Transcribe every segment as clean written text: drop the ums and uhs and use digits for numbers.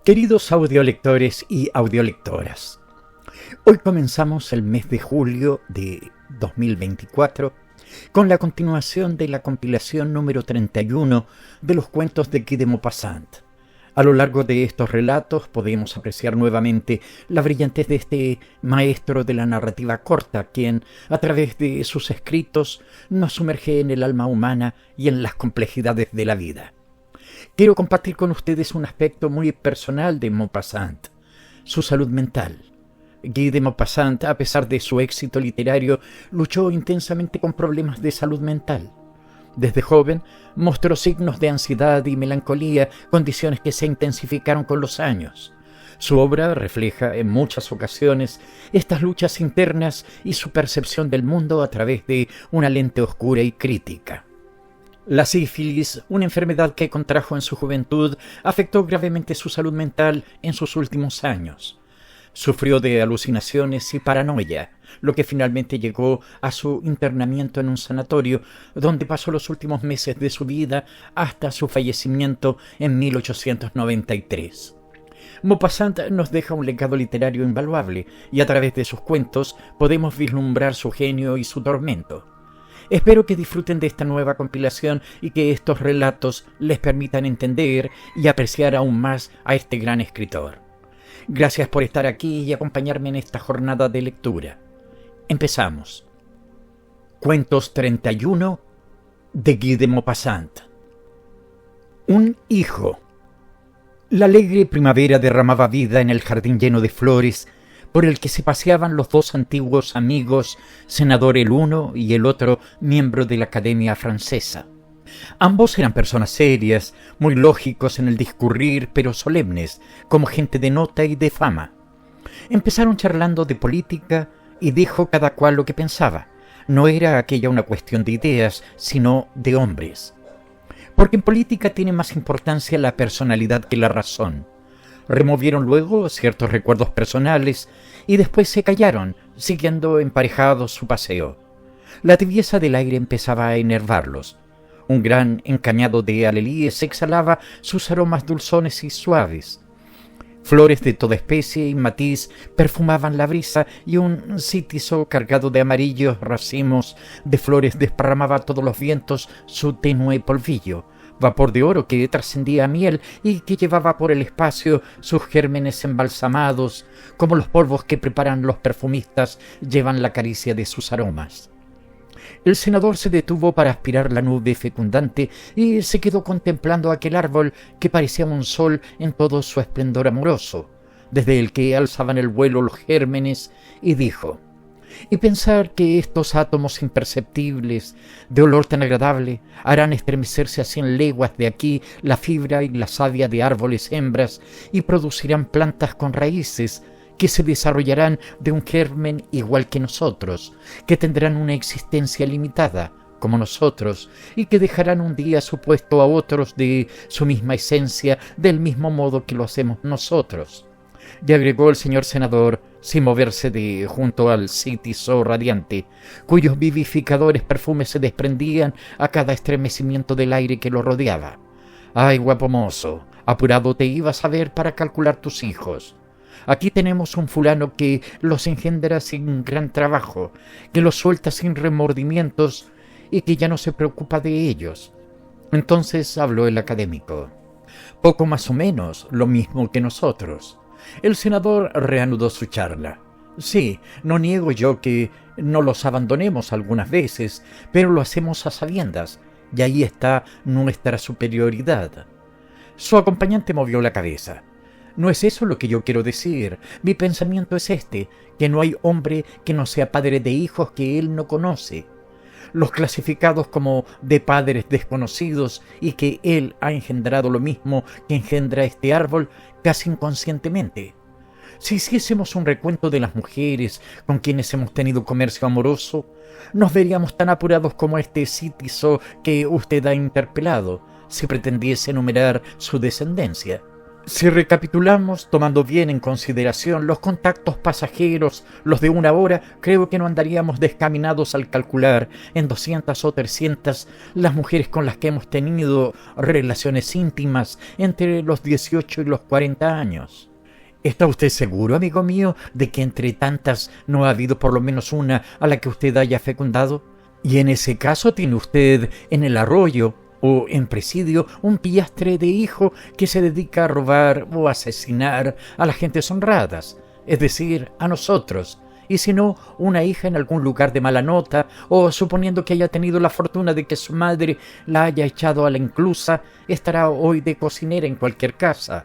Queridos audiolectores y audiolectoras, hoy comenzamos el mes de julio de 2024 con la continuación de la compilación número 31 de los cuentos de Guy de Maupassant. A lo largo de estos relatos podemos apreciar nuevamente la brillantez de este maestro de la narrativa corta, quien, a través de sus escritos, nos sumerge en el alma humana y en las complejidades de la vida. Quiero compartir con ustedes un aspecto muy personal de Maupassant, su salud mental. Guy de Maupassant, a pesar de su éxito literario, luchó intensamente con problemas de salud mental. Desde joven mostró signos de ansiedad y melancolía, condiciones que se intensificaron con los años. Su obra refleja en muchas ocasiones estas luchas internas y su percepción del mundo a través de una lente oscura y crítica. La sífilis, una enfermedad que contrajo en su juventud, afectó gravemente su salud mental en sus últimos años. Sufrió de alucinaciones y paranoia, lo que finalmente llegó a su internamiento en un sanatorio, donde pasó los últimos meses de su vida hasta su fallecimiento en 1893. Maupassant nos deja un legado literario invaluable, y a través de sus cuentos podemos vislumbrar su genio y su tormento. Espero que disfruten de esta nueva compilación y que estos relatos les permitan entender y apreciar aún más a este gran escritor. Gracias por estar aquí y acompañarme en esta jornada de lectura. Empezamos. Cuentos 31 de Guy de Maupassant. Un hijo. La alegre primavera derramaba vida en el jardín lleno de flores por el que se paseaban los dos antiguos amigos, senador el uno y el otro miembro de la Academia Francesa. Ambos eran personas serias, muy lógicos en el discurrir, pero solemnes, como gente de nota y de fama. Empezaron charlando de política y dijo cada cual lo que pensaba. No era aquella una cuestión de ideas, sino de hombres. Porque en política tiene más importancia la personalidad que la razón. Removieron luego ciertos recuerdos personales y después se callaron, siguiendo emparejados su paseo. La tibieza del aire empezaba a enervarlos. Un gran encañado de alelíes exhalaba sus aromas dulzones y suaves. Flores de toda especie y matiz perfumaban la brisa y un cítiso cargado de amarillos racimos de flores desparramaba a todos los vientos su tenue polvillo, vapor de oro que trascendía a miel y que llevaba por el espacio sus gérmenes embalsamados, como los polvos que preparan los perfumistas llevan la caricia de sus aromas. El senador se detuvo para aspirar la nube fecundante y se quedó contemplando aquel árbol que parecía un sol en todo su esplendor amoroso, desde el que alzaban el vuelo los gérmenes, y dijo: «Y pensar que estos átomos imperceptibles, de olor tan agradable, harán estremecerse a 100 leguas de aquí la fibra y la savia de árboles hembras y producirán plantas con raíces, que se desarrollarán de un germen igual que nosotros, que tendrán una existencia limitada, como nosotros, y que dejarán un día su puesto a otros de su misma esencia, del mismo modo que lo hacemos nosotros». Y agregó el señor senador, sin moverse de junto al cítiso radiante, cuyos vivificadores perfumes se desprendían a cada estremecimiento del aire que lo rodeaba: «Ay, guapo mozo, apurado te ibas a ver para calcular tus hijos. Aquí tenemos un fulano que los engendra sin gran trabajo, que los suelta sin remordimientos y que ya no se preocupa de ellos». Entonces habló el académico: «Poco más o menos lo mismo que nosotros». El senador reanudó su charla. «Sí, no niego yo que no los abandonemos algunas veces, pero lo hacemos a sabiendas, y ahí está nuestra superioridad». Su acompañante movió la cabeza. «No es eso lo que yo quiero decir. Mi pensamiento es este, que no hay hombre que no sea padre de hijos que él no conoce. Los clasificados como de padres desconocidos y que él ha engendrado lo mismo que engendra este árbol casi inconscientemente. Si hiciésemos un recuento de las mujeres con quienes hemos tenido comercio amoroso, nos veríamos tan apurados como este cítiso que usted ha interpelado, si pretendiese enumerar su descendencia. Si recapitulamos, tomando bien en consideración los contactos pasajeros, los de una hora, creo que no andaríamos descaminados al calcular en 200 o 300 las mujeres con las que hemos tenido relaciones íntimas entre los 18 y los 40 años. ¿Está usted seguro, amigo mío, de que entre tantas no ha habido por lo menos una a la que usted haya fecundado? Y en ese caso tiene usted en el arroyo o en presidio un pillastre de hijo que se dedica a robar o asesinar a las gentes honradas, es decir, a nosotros, y si no, una hija en algún lugar de mala nota, o suponiendo que haya tenido la fortuna de que su madre la haya echado a la inclusa, estará hoy de cocinera en cualquier casa.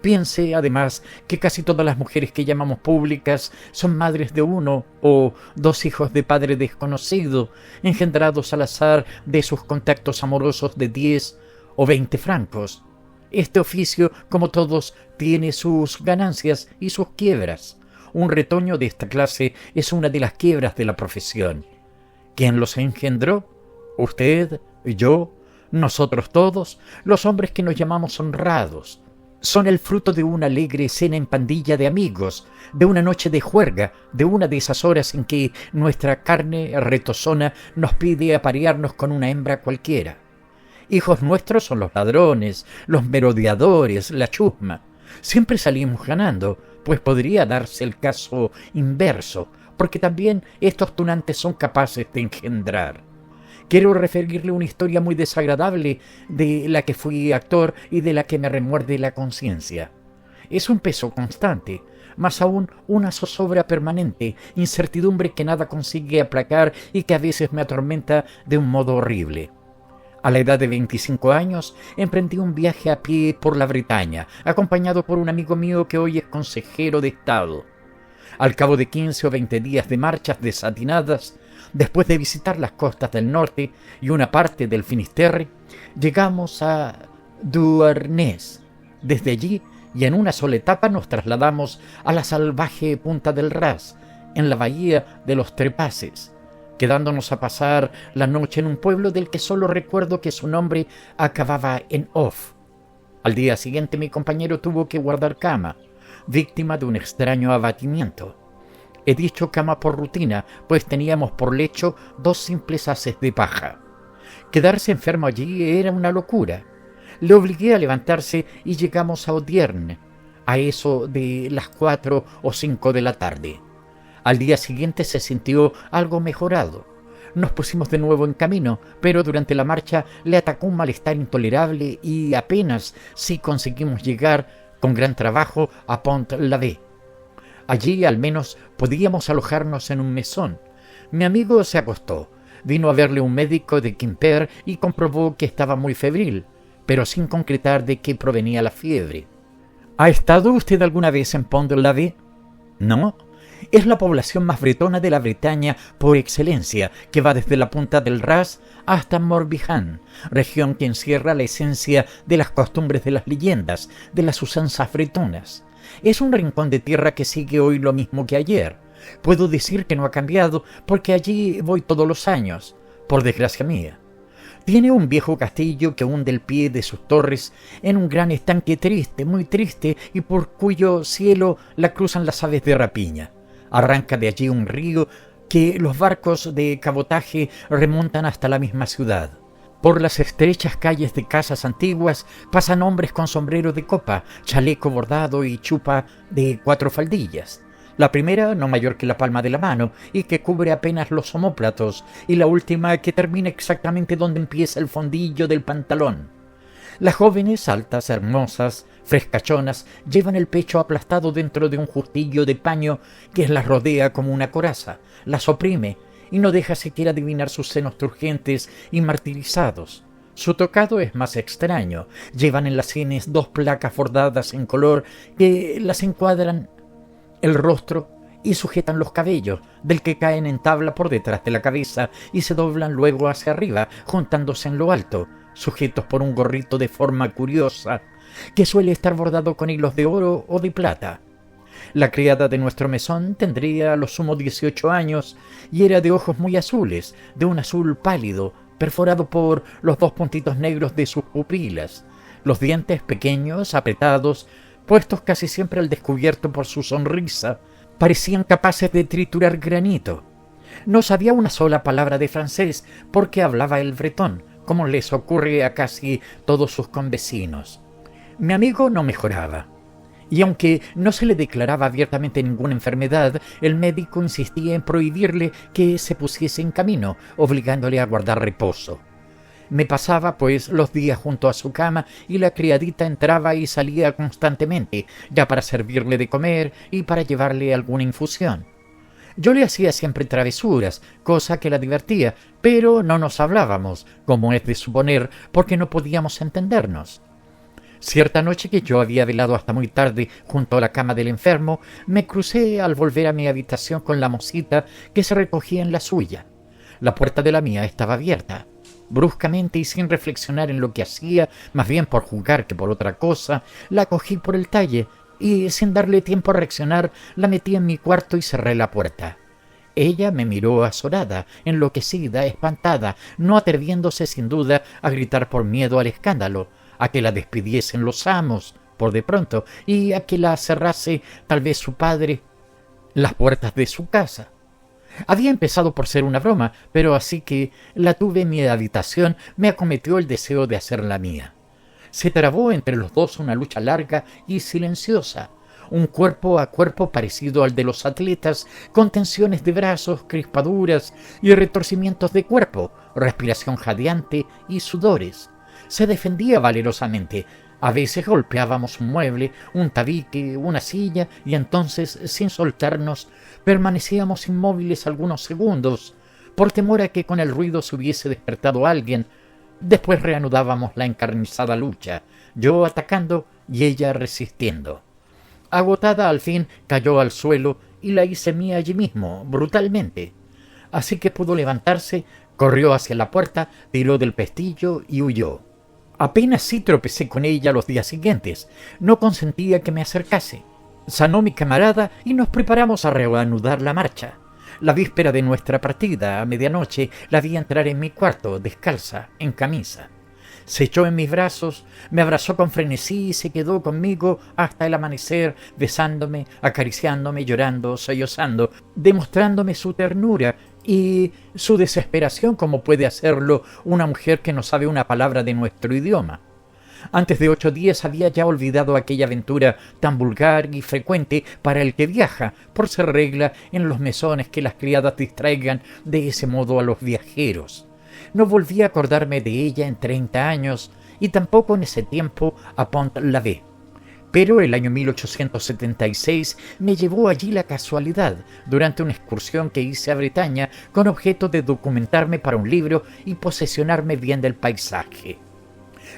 Piense, además, que casi todas las mujeres que llamamos públicas son madres de uno o dos hijos de padre desconocido, engendrados al azar de sus contactos amorosos de 10 o 20 francos. Este oficio, como todos, tiene sus ganancias y sus quiebras. Un retoño de esta clase es una de las quiebras de la profesión. ¿Quién los engendró? Usted, yo, nosotros todos, los hombres que nos llamamos honrados. Son el fruto de una alegre cena en pandilla de amigos, de una noche de juerga, de una de esas horas en que nuestra carne retozona nos pide aparearnos con una hembra cualquiera. Hijos nuestros son los ladrones, los merodeadores, la chusma. Siempre salimos ganando, pues podría darse el caso inverso, porque también estos tunantes son capaces de engendrar. Quiero referirle una historia muy desagradable de la que fui actor y de la que me remuerde la conciencia. Es un peso constante, más aún una zozobra permanente, incertidumbre que nada consigue aplacar y que a veces me atormenta de un modo horrible. A la edad de 25 años emprendí un viaje a pie por la Bretaña, acompañado por un amigo mío que hoy es consejero de Estado. Al cabo de 15 o 20 días de marchas desatinadas, después de visitar las costas del norte y una parte del Finisterre, llegamos a Douarnenez. Desde allí, y en una sola etapa, nos trasladamos a la salvaje Punta del Raz, en la bahía de los Trepaces, quedándonos a pasar la noche en un pueblo del que solo recuerdo que su nombre acababa en off. Al día siguiente mi compañero tuvo que guardar cama, víctima de un extraño abatimiento. He dicho cama por rutina, pues teníamos por lecho 2 simples haces de paja. Quedarse enfermo allí era una locura. Le obligué a levantarse y llegamos a Audierne, a eso de las 4 o 5 de la tarde. Al día siguiente se sintió algo mejorado. Nos pusimos de nuevo en camino, pero durante la marcha le atacó un malestar intolerable y apenas si conseguimos llegar, con gran trabajo, a Pont-l'Abbé. Allí al menos podíamos alojarnos en un mesón. Mi amigo se acostó. Vino a verle un médico de Quimper y comprobó que estaba muy febril, pero sin concretar de qué provenía la fiebre. ¿Ha estado usted alguna vez en Pont-l'Abbé? No. Es la población más bretona de la Bretaña por excelencia, que va desde la punta del Raz hasta Morbihan, región que encierra la esencia de las costumbres de las leyendas, de las usanzas bretonas. Es un rincón de tierra que sigue hoy lo mismo que ayer. Puedo decir que no ha cambiado porque allí voy todos los años, por desgracia mía. Tiene un viejo castillo que hunde el pie de sus torres en un gran estanque triste, muy triste, y por cuyo cielo la cruzan las aves de rapiña. Arranca de allí un río que los barcos de cabotaje remontan hasta la misma ciudad. Por las estrechas calles de casas antiguas pasan hombres con sombrero de copa, chaleco bordado y chupa de 4 faldillas. La primera no mayor que la palma de la mano y que cubre apenas los omóplatos, y la última que termina exactamente donde empieza el fondillo del pantalón. Las jóvenes, altas, hermosas, frescachonas, llevan el pecho aplastado dentro de un justillo de paño que las rodea como una coraza, las oprime y no deja siquiera adivinar sus senos turgentes y martirizados. Su tocado es más extraño. Llevan en las sienes 2 placas bordadas en color que las encuadran el rostro y sujetan los cabellos, del que caen en tabla por detrás de la cabeza y se doblan luego hacia arriba, juntándose en lo alto, sujetos por un gorrito de forma curiosa, que suele estar bordado con hilos de oro o de plata. La criada de nuestro mesón tendría a lo sumo 18 años y era de ojos muy azules, de un azul pálido, perforado por los 2 puntitos negros de sus pupilas. los dientes pequeños, apretados, puestos casi siempre al descubierto por su sonrisa, parecían capaces de triturar granito. No sabía una sola palabra de francés porque hablaba el bretón, como les ocurre a casi todos sus convecinos. Mi amigo no mejoraba, y aunque no se le declaraba abiertamente ninguna enfermedad, el médico insistía en prohibirle que se pusiese en camino, obligándole a guardar reposo. Me pasaba, pues, los días junto a su cama y la criadita entraba y salía constantemente, ya para servirle de comer y para llevarle alguna infusión. Yo le hacía siempre travesuras, cosa que la divertía, pero no nos hablábamos, como es de suponer, porque no podíamos entendernos. Cierta noche que yo había velado hasta muy tarde junto a la cama del enfermo, me crucé al volver a mi habitación con la mocita que se recogía en la suya. La puerta de la mía estaba abierta. Bruscamente y sin reflexionar en lo que hacía, más bien por jugar que por otra cosa, la cogí por el talle y, sin darle tiempo a reaccionar, la metí en mi cuarto y cerré la puerta. Ella me miró azorada, enloquecida, espantada, no atreviéndose sin duda a gritar por miedo al escándalo, a que la despidiesen los amos, por de pronto, y a que la cerrase tal vez su padre las puertas de su casa. Había empezado por ser una broma, pero así que la tuve en mi habitación me acometió el deseo de hacerla mía. Se trabó entre los dos una lucha larga y silenciosa, un cuerpo a cuerpo parecido al de los atletas, con tensiones de brazos, crispaduras y retorcimientos de cuerpo, respiración jadeante y sudores. Se defendía valerosamente. A veces golpeábamos un mueble, un tabique, una silla, y entonces, sin soltarnos, permanecíamos inmóviles algunos segundos, por temor a que con el ruido se hubiese despertado alguien. Después reanudábamos la encarnizada lucha, yo atacando y ella resistiendo. Agotada, al fin cayó al suelo y la hice mía allí mismo, brutalmente. Así que pudo levantarse, corrió hacia la puerta, tiró del pestillo y huyó. Apenas sí tropecé con ella los días siguientes. No consentía que me acercase. Sanó mi camarada y nos preparamos a reanudar la marcha. La víspera de nuestra partida, a medianoche, la vi entrar en mi cuarto, descalza, en camisa. Se echó en mis brazos, me abrazó con frenesí y se quedó conmigo hasta el amanecer, besándome, acariciándome, llorando, sollozando, demostrándome su ternura y su desesperación como puede hacerlo una mujer que no sabe una palabra de nuestro idioma. Antes de 8 días había ya olvidado aquella aventura tan vulgar y frecuente para el que viaja, por ser regla en los mesones que las criadas distraigan de ese modo a los viajeros. No volví a acordarme de ella en 30 años y tampoco en ese tiempo a Pont-l'Abbé. Pero el año 1876 me llevó allí la casualidad, durante una excursión que hice a Bretaña con objeto de documentarme para un libro y posesionarme bien del paisaje.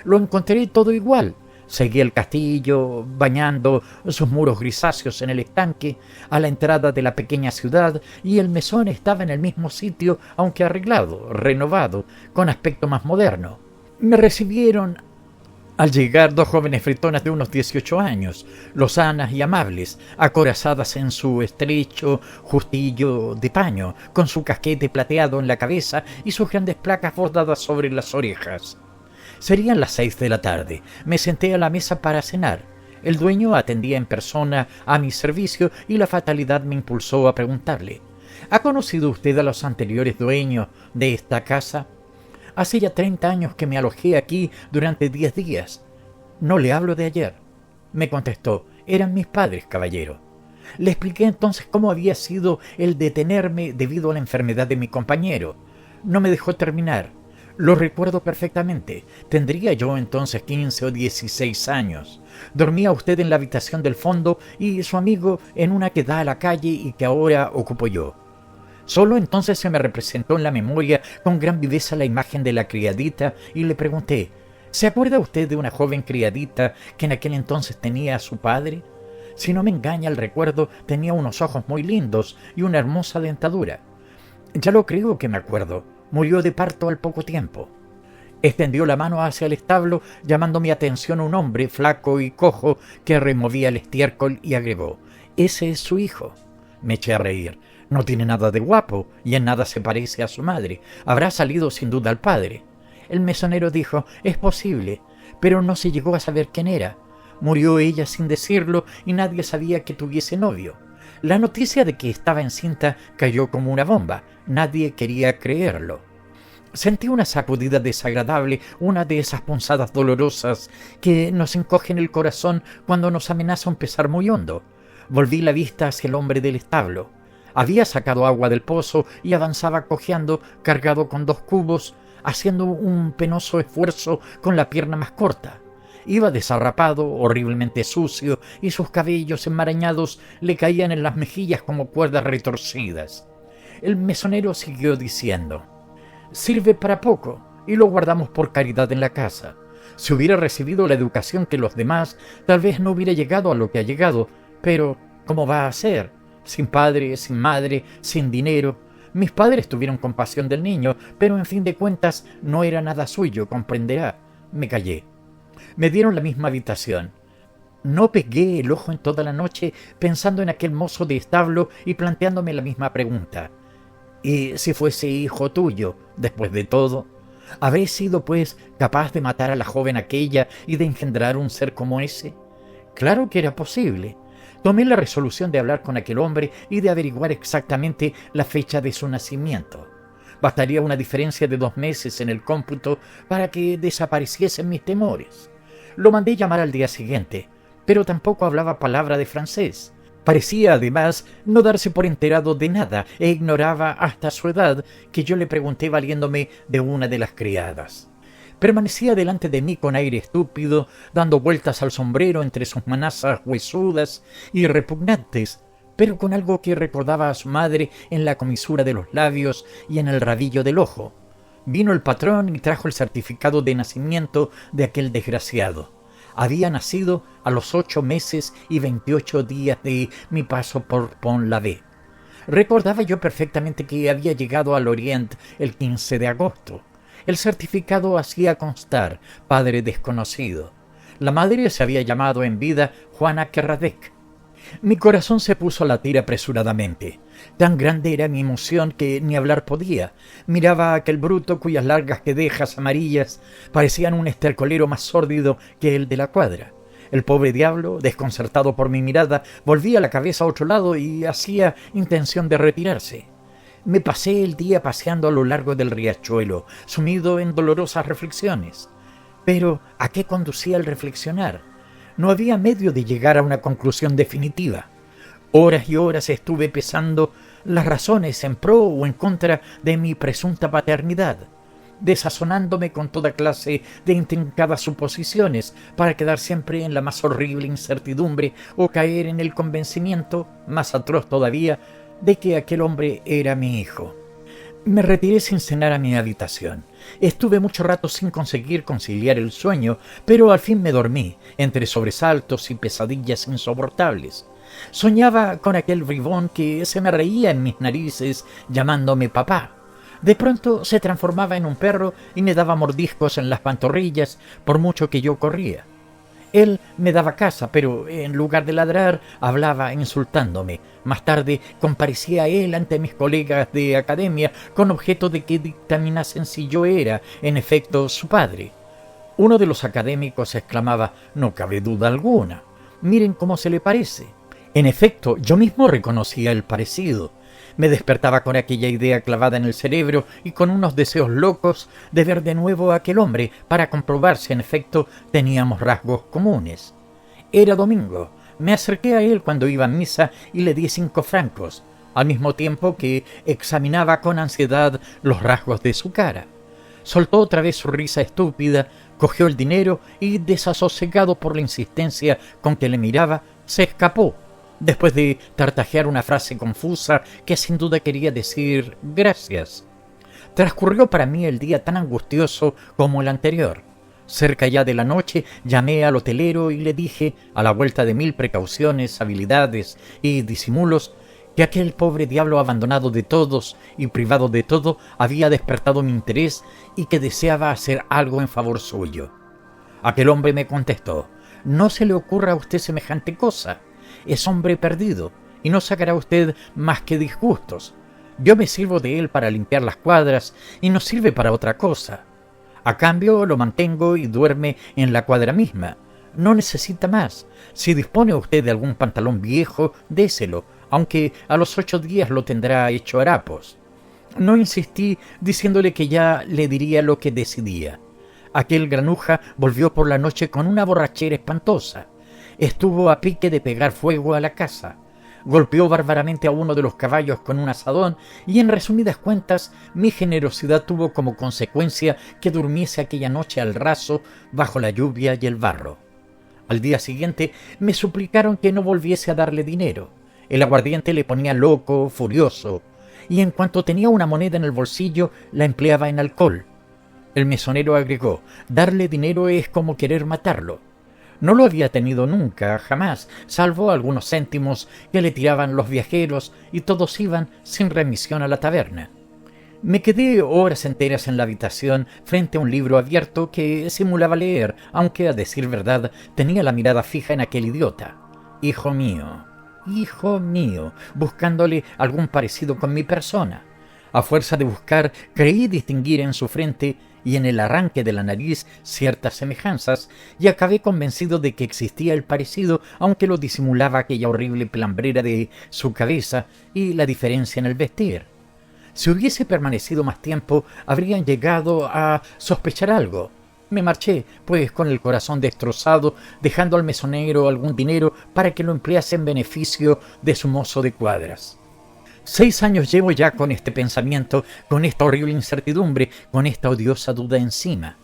Lo encontré todo igual. Seguí el castillo, bañando sus muros grisáceos en el estanque, a la entrada de la pequeña ciudad, y el mesón estaba en el mismo sitio, aunque arreglado, renovado, con aspecto más moderno. Me recibieron al llegar 2 jóvenes bretonas de unos 18 años, lozanas y amables, acorazadas en su estrecho justillo de paño, con su casquete plateado en la cabeza y sus grandes placas bordadas sobre las orejas. Serían las 6 de la tarde. Me senté a la mesa para cenar. El dueño atendía en persona a mi servicio y la fatalidad me impulsó a preguntarle: ¿Ha conocido usted a los anteriores dueños de esta casa? Hace ya 30 años que me alojé aquí durante 10 días. No le hablo de ayer. Me contestó: eran mis padres, caballero. Le expliqué entonces cómo había sido el detenerme debido a la enfermedad de mi compañero. No me dejó terminar. Lo recuerdo perfectamente. Tendría yo entonces 15 o 16 años. Dormía usted en la habitación del fondo y su amigo en una que da a la calle y que ahora ocupo yo. Solo entonces se me representó en la memoria con gran viveza la imagen de la criadita y le pregunté: ¿se acuerda usted de una joven criadita que en aquel entonces tenía a su padre? Si no me engaña el recuerdo, tenía unos ojos muy lindos y una hermosa dentadura. Ya lo creo que me acuerdo. Murió de parto al poco tiempo. Extendió la mano hacia el establo, llamando mi atención un hombre flaco y cojo que removía el estiércol, y agregó: «Ese es su hijo». Me eché a reír. No tiene nada de guapo y en nada se parece a su madre. Habrá salido sin duda al padre. El mesonero dijo: «Es posible, pero no se llegó a saber quién era. Murió ella sin decirlo y nadie sabía que tuviese novio. La noticia de que estaba encinta cayó como una bomba. Nadie quería creerlo. Sentí una sacudida desagradable, una de esas punzadas dolorosas que nos encogen el corazón cuando nos amenaza un pesar muy hondo. Volví la vista hacia el hombre del establo. Había sacado agua del pozo y avanzaba cojeando, cargado con 2 cubos, haciendo un penoso esfuerzo con la pierna más corta. Iba desarrapado, horriblemente sucio, y sus cabellos enmarañados le caían en las mejillas como cuerdas retorcidas. El mesonero siguió diciendo: «Sirve para poco, y lo guardamos por caridad en la casa. Si hubiera recibido la educación que los demás, tal vez no hubiera llegado a lo que ha llegado, pero ¿cómo va a ser? Sin padre, sin madre, sin dinero. Mis padres tuvieron compasión del niño, pero en fin de cuentas no era nada suyo, comprenderá». Me callé. Me dieron la misma habitación. No pegué el ojo en toda la noche pensando en aquel mozo de establo y planteándome la misma pregunta. ¿Y si fuese hijo tuyo, después de todo? ¿Habré sido, pues, capaz de matar a la joven aquella y de engendrar un ser como ese? Claro que era posible. Tomé la resolución de hablar con aquel hombre y de averiguar exactamente la fecha de su nacimiento. Bastaría una diferencia de 2 meses en el cómputo para que desapareciesen mis temores. Lo mandé llamar al día siguiente, pero tampoco hablaba palabra de francés. Parecía, además, no darse por enterado de nada e ignoraba hasta su edad, que yo le pregunté valiéndome de una de las criadas. Permanecía delante de mí con aire estúpido, dando vueltas al sombrero entre sus manazas huesudas y repugnantes, pero con algo que recordaba a su madre en la comisura de los labios y en el rabillo del ojo. Vino el patrón y trajo el certificado de nacimiento de aquel desgraciado. Había nacido a los 8 meses y 28 días de mi paso por Pont-l'Abbé. Recordaba yo perfectamente que había llegado al Orient el 15 de agosto. El certificado hacía constar padre desconocido. La madre se había llamado en vida Juana Kerradec. Mi corazón se puso a latir apresuradamente. Tan grande era mi emoción que ni hablar podía. Miraba a aquel bruto cuyas largas quedejas amarillas parecían un estercolero más sórdido que el de la cuadra. El pobre diablo, desconcertado por mi mirada, volvía la cabeza a otro lado y hacía intención de retirarse. Me pasé el día paseando a lo largo del riachuelo, sumido en dolorosas reflexiones. Pero ¿a qué conducía el reflexionar? No había medio de llegar a una conclusión definitiva. Horas y horas estuve pesando las razones en pro o en contra de mi presunta paternidad, desazonándome con toda clase de intrincadas suposiciones para quedar siempre en la más horrible incertidumbre o caer en el convencimiento, más atroz todavía, de que aquel hombre era mi hijo. Me retiré sin cenar a mi habitación. Estuve mucho rato sin conseguir conciliar el sueño, pero al fin me dormí, entre sobresaltos y pesadillas insoportables. Soñaba con aquel bribón que se me reía en mis narices llamándome papá. De pronto se transformaba en un perro y me daba mordiscos en las pantorrillas por mucho que yo corría. Él me daba caza, pero en lugar de ladrar, hablaba insultándome. Más tarde comparecía él ante mis colegas de academia con objeto de que dictaminasen si yo era, en efecto, su padre. Uno de los académicos exclamaba: «No cabe duda alguna. Miren cómo se le parece». En efecto, yo mismo reconocía el parecido. Me despertaba con aquella idea clavada en el cerebro y con unos deseos locos de ver de nuevo a aquel hombre para comprobar si en efecto teníamos rasgos comunes. Era domingo. Me acerqué a él cuando iba a misa y le di 5 francos, al mismo tiempo que examinaba con ansiedad los rasgos de su cara. Soltó otra vez su risa estúpida, cogió el dinero y, desasosegado por la insistencia con que le miraba, se escapó, después de tartajear una frase confusa que sin duda quería decir gracias. Transcurrió para mí el día tan angustioso como el anterior. Cerca ya de la noche llamé al hotelero y le dije, a la vuelta de 1000 precauciones, habilidades y disimulos, que aquel pobre diablo abandonado de todos y privado de todo había despertado mi interés y que deseaba hacer algo en favor suyo. Aquel hombre me contestó: «No se le ocurra a usted semejante cosa. Es hombre perdido y no sacará usted más que disgustos. Yo me sirvo de él para limpiar las cuadras y no sirve para otra cosa. A cambio lo mantengo y duerme en la cuadra misma. No necesita más. Si dispone usted de algún pantalón viejo, déselo, aunque a los 8 días lo tendrá hecho harapos. No insistí, diciéndole que ya le diría lo que decidía. Aquel granuja volvió por la noche con una borrachera espantosa. Estuvo a pique de pegar fuego a la casa. Golpeó bárbaramente a uno de los caballos con un azadón y, en resumidas cuentas, mi generosidad tuvo como consecuencia que durmiese aquella noche al raso bajo la lluvia y el barro. Al día siguiente me suplicaron que no volviese a darle dinero. El aguardiente le ponía loco, furioso, y en cuanto tenía una moneda en el bolsillo la empleaba en alcohol. El mesonero agregó: darle dinero es como querer matarlo. No lo había tenido nunca, jamás, salvo algunos céntimos que le tiraban los viajeros, y todos iban sin remisión a la taberna. Me quedé horas enteras en la habitación frente a un libro abierto que simulaba leer, aunque, a decir verdad, tenía la mirada fija en aquel idiota. Hijo mío, buscándole algún parecido con mi persona. A fuerza de buscar, creí distinguir en su frente y en el arranque de la nariz ciertas semejanzas, y acabé convencido de que existía el parecido, aunque lo disimulaba aquella horrible pelambrera de su cabeza y la diferencia en el vestir. Si hubiese permanecido más tiempo, habrían llegado a sospechar algo. Me marché, pues, con el corazón destrozado, dejando al mesonero algún dinero para que lo emplease en beneficio de su mozo de cuadras. 6 años llevo ya con este pensamiento, con esta horrible incertidumbre, con esta odiosa duda encima.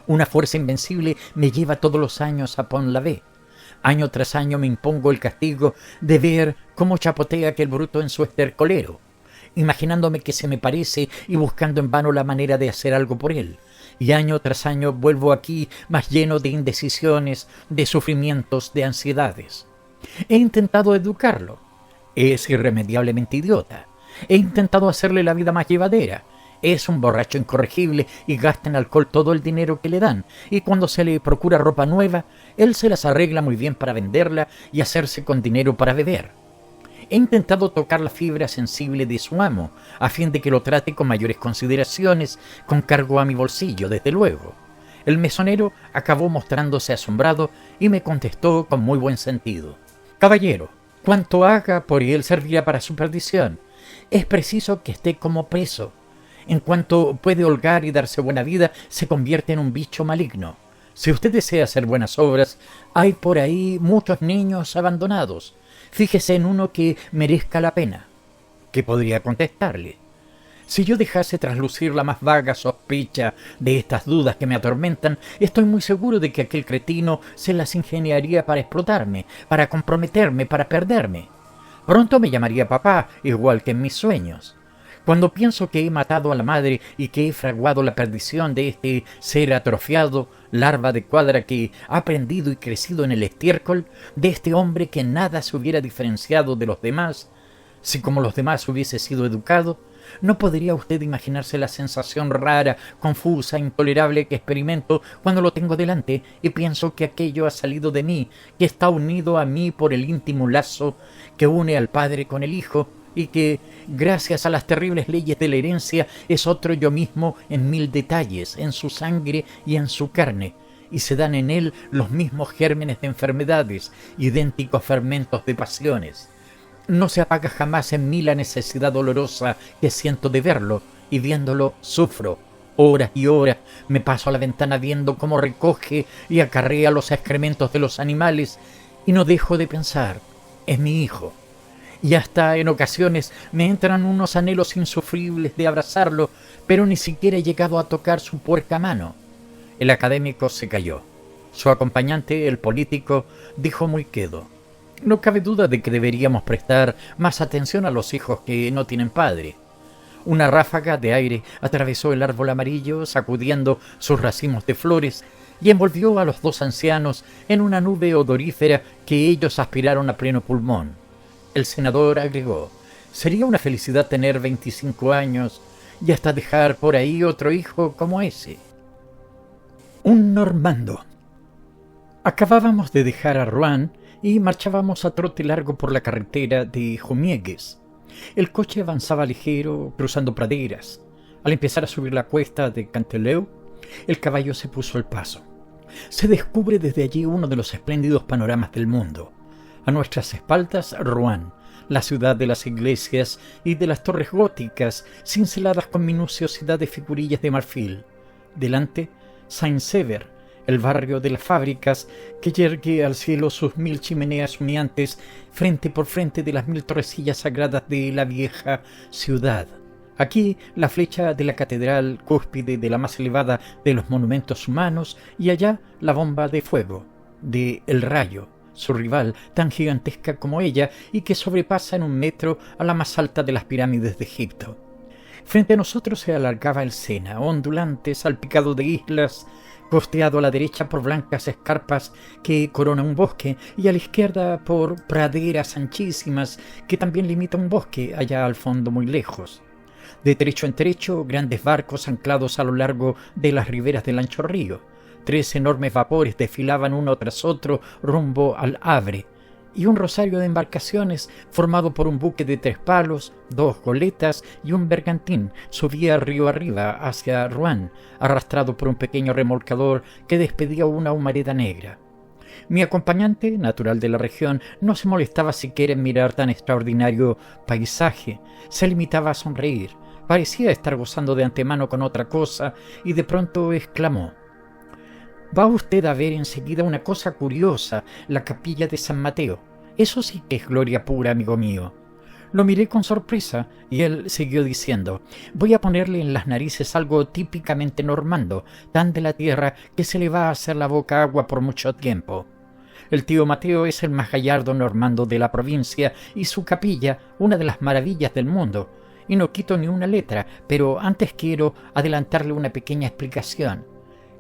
Una fuerza invencible me lleva todos los años a Pont-l'Abbé. Año tras año me impongo el castigo de ver cómo chapotea aquel bruto en su estercolero, imaginándome que se me parece y buscando en vano la manera de hacer algo por él. Y año tras año vuelvo aquí más lleno de indecisiones, de sufrimientos, de ansiedades. He intentado educarlo. Es irremediablemente idiota. He intentado hacerle la vida más llevadera. Es un borracho incorregible y gasta en alcohol todo el dinero que le dan, y cuando se le procura ropa nueva, él se las arregla muy bien para venderla y hacerse con dinero para beber. He intentado tocar la fibra sensible de su amo, a fin de que lo trate con mayores consideraciones, con cargo a mi bolsillo, desde luego. El mesonero acabó mostrándose asombrado y me contestó con muy buen sentido: «Caballero, cuanto haga por él servirá para su perdición. Es preciso que esté como preso. En cuanto puede holgar y darse buena vida, se convierte en un bicho maligno. Si usted desea hacer buenas obras, hay por ahí muchos niños abandonados. Fíjese en uno que merezca la pena». ¿Qué podría contestarle? Si yo dejase traslucir la más vaga sospecha de estas dudas que me atormentan, estoy muy seguro de que aquel cretino se las ingeniaría para explotarme, para comprometerme, para perderme. Pronto me llamaría papá, igual que en mis sueños. Cuando pienso que he matado a la madre y que he fraguado la perdición de este ser atrofiado, larva de cuadra que ha aprendido y crecido en el estiércol, de este hombre que en nada se hubiera diferenciado de los demás, si como los demás hubiese sido educado, ¿no podría usted imaginarse la sensación rara, confusa, intolerable que experimento cuando lo tengo delante y pienso que aquello ha salido de mí, que está unido a mí por el íntimo lazo que une al padre con el hijo, y que, gracias a las terribles leyes de la herencia, es otro yo mismo en 1000 detalles, en su sangre y en su carne, y se dan en él los mismos gérmenes de enfermedades, idénticos fermentos de pasiones? No se apaga jamás en mí la necesidad dolorosa que siento de verlo, y viéndolo sufro. Horas y horas me paso a la ventana viendo cómo recoge y acarrea los excrementos de los animales, y no dejo de pensar: es mi hijo. Y hasta en ocasiones me entran unos anhelos insufribles de abrazarlo, pero ni siquiera he llegado a tocar su puerca mano. El académico se calló. Su acompañante, el político, dijo muy quedo: no cabe duda de que deberíamos prestar más atención a los hijos que no tienen padre. Una ráfaga de aire atravesó el árbol amarillo, sacudiendo sus racimos de flores, y envolvió a los 2 ancianos en una nube odorífera que ellos aspiraron a pleno pulmón. El senador agregó: sería una felicidad tener 25 años y hasta dejar por ahí otro hijo como ese. Un normando. Acabábamos de dejar a Rouen y marchábamos a trote largo por la carretera de Jumiegues. El coche avanzaba ligero, cruzando praderas. Al empezar a subir la cuesta de Canteleu, El caballo se puso al paso. Se descubre desde allí uno de los espléndidos panoramas del mundo. A nuestras espaldas, Rouen, la ciudad de las iglesias y de las torres góticas, cinceladas con minuciosidad de figurillas de marfil. Delante, Saint-Sever, el barrio de las fábricas, que yergue al cielo sus 1000 chimeneas humeantes frente por frente de las 1000 torrecillas sagradas de la vieja ciudad. Aquí la flecha de la catedral, cúspide de la más elevada de los monumentos humanos, y allá la bomba de fuego de El Rayo, su rival, tan gigantesca como ella y que sobrepasa en 1 metro a la más alta de las pirámides de Egipto. Frente a nosotros se alargaba el Sena, ondulante, salpicado de islas, costeado a la derecha por blancas escarpas que coronan un bosque y a la izquierda por praderas anchísimas que también limitan un bosque allá al fondo muy lejos. De trecho en trecho, grandes barcos anclados a lo largo de las riberas del ancho río. 3 enormes vapores desfilaban uno tras otro rumbo al Havre, y un rosario de embarcaciones formado por un buque de 3 palos, 2 goletas y un bergantín subía río arriba hacia Rouen, arrastrado por un pequeño remolcador que despedía una humareda negra. Mi acompañante, natural de la región, no se molestaba siquiera en mirar tan extraordinario paisaje. Se limitaba a sonreír. Parecía estar gozando de antemano con otra cosa y de pronto exclamó: «Va usted a ver enseguida una cosa curiosa, la capilla de San Mateo. Eso sí que es gloria pura, amigo mío». Lo miré con sorpresa y él siguió diciendo: «Voy a ponerle en las narices algo típicamente normando, tan de la tierra que se le va a hacer la boca agua por mucho tiempo. El tío Mateo es el más gallardo normando de la provincia y su capilla una de las maravillas del mundo. Y no quito ni una letra, pero antes quiero adelantarle una pequeña explicación.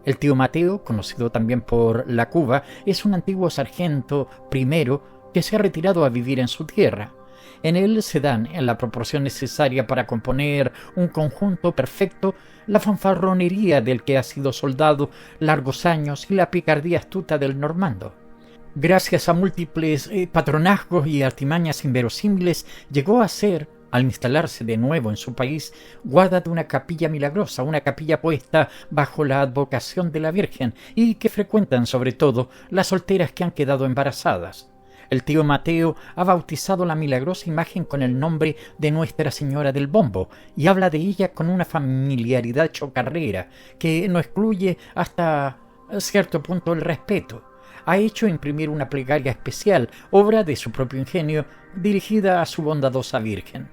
El tío Mateo, conocido también por la Cuba, es un antiguo sargento primero que se ha retirado a vivir en su tierra. En él se dan, en la proporción necesaria para componer un conjunto perfecto, la fanfarronería del que ha sido soldado largos años y la picardía astuta del normando. Gracias a múltiples patronazgos y artimañas inverosímiles, llegó a ser, al instalarse de nuevo en su país, guarda de una capilla milagrosa, una capilla puesta bajo la advocación de la Virgen y que frecuentan sobre todo las solteras que han quedado embarazadas. El tío Mateo ha bautizado la milagrosa imagen con el nombre de Nuestra Señora del Bombo y habla de ella con una familiaridad chocarrera que no excluye hasta cierto punto el respeto. Ha hecho imprimir una plegaria especial, obra de su propio ingenio, dirigida a su bondadosa Virgen.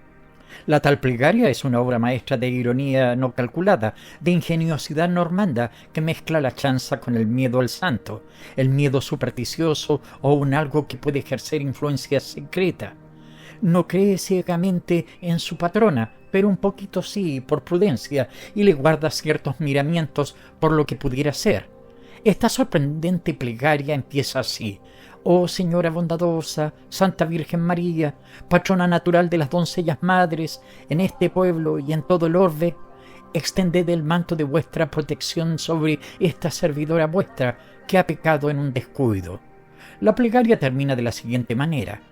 La tal plegaria es una obra maestra de ironía no calculada, de ingeniosidad normanda que mezcla la chanza con el miedo al santo, el miedo supersticioso o un algo que puede ejercer influencia secreta. No cree ciegamente en su patrona, pero un poquito sí, por prudencia, y le guarda ciertos miramientos por lo que pudiera ser. Esta sorprendente plegaria empieza así: «Oh Señora bondadosa, Santa Virgen María, patrona natural de las doncellas madres, en este pueblo y en todo el orbe, extended el manto de vuestra protección sobre esta servidora vuestra que ha pecado en un descuido». La plegaria termina de la siguiente manera: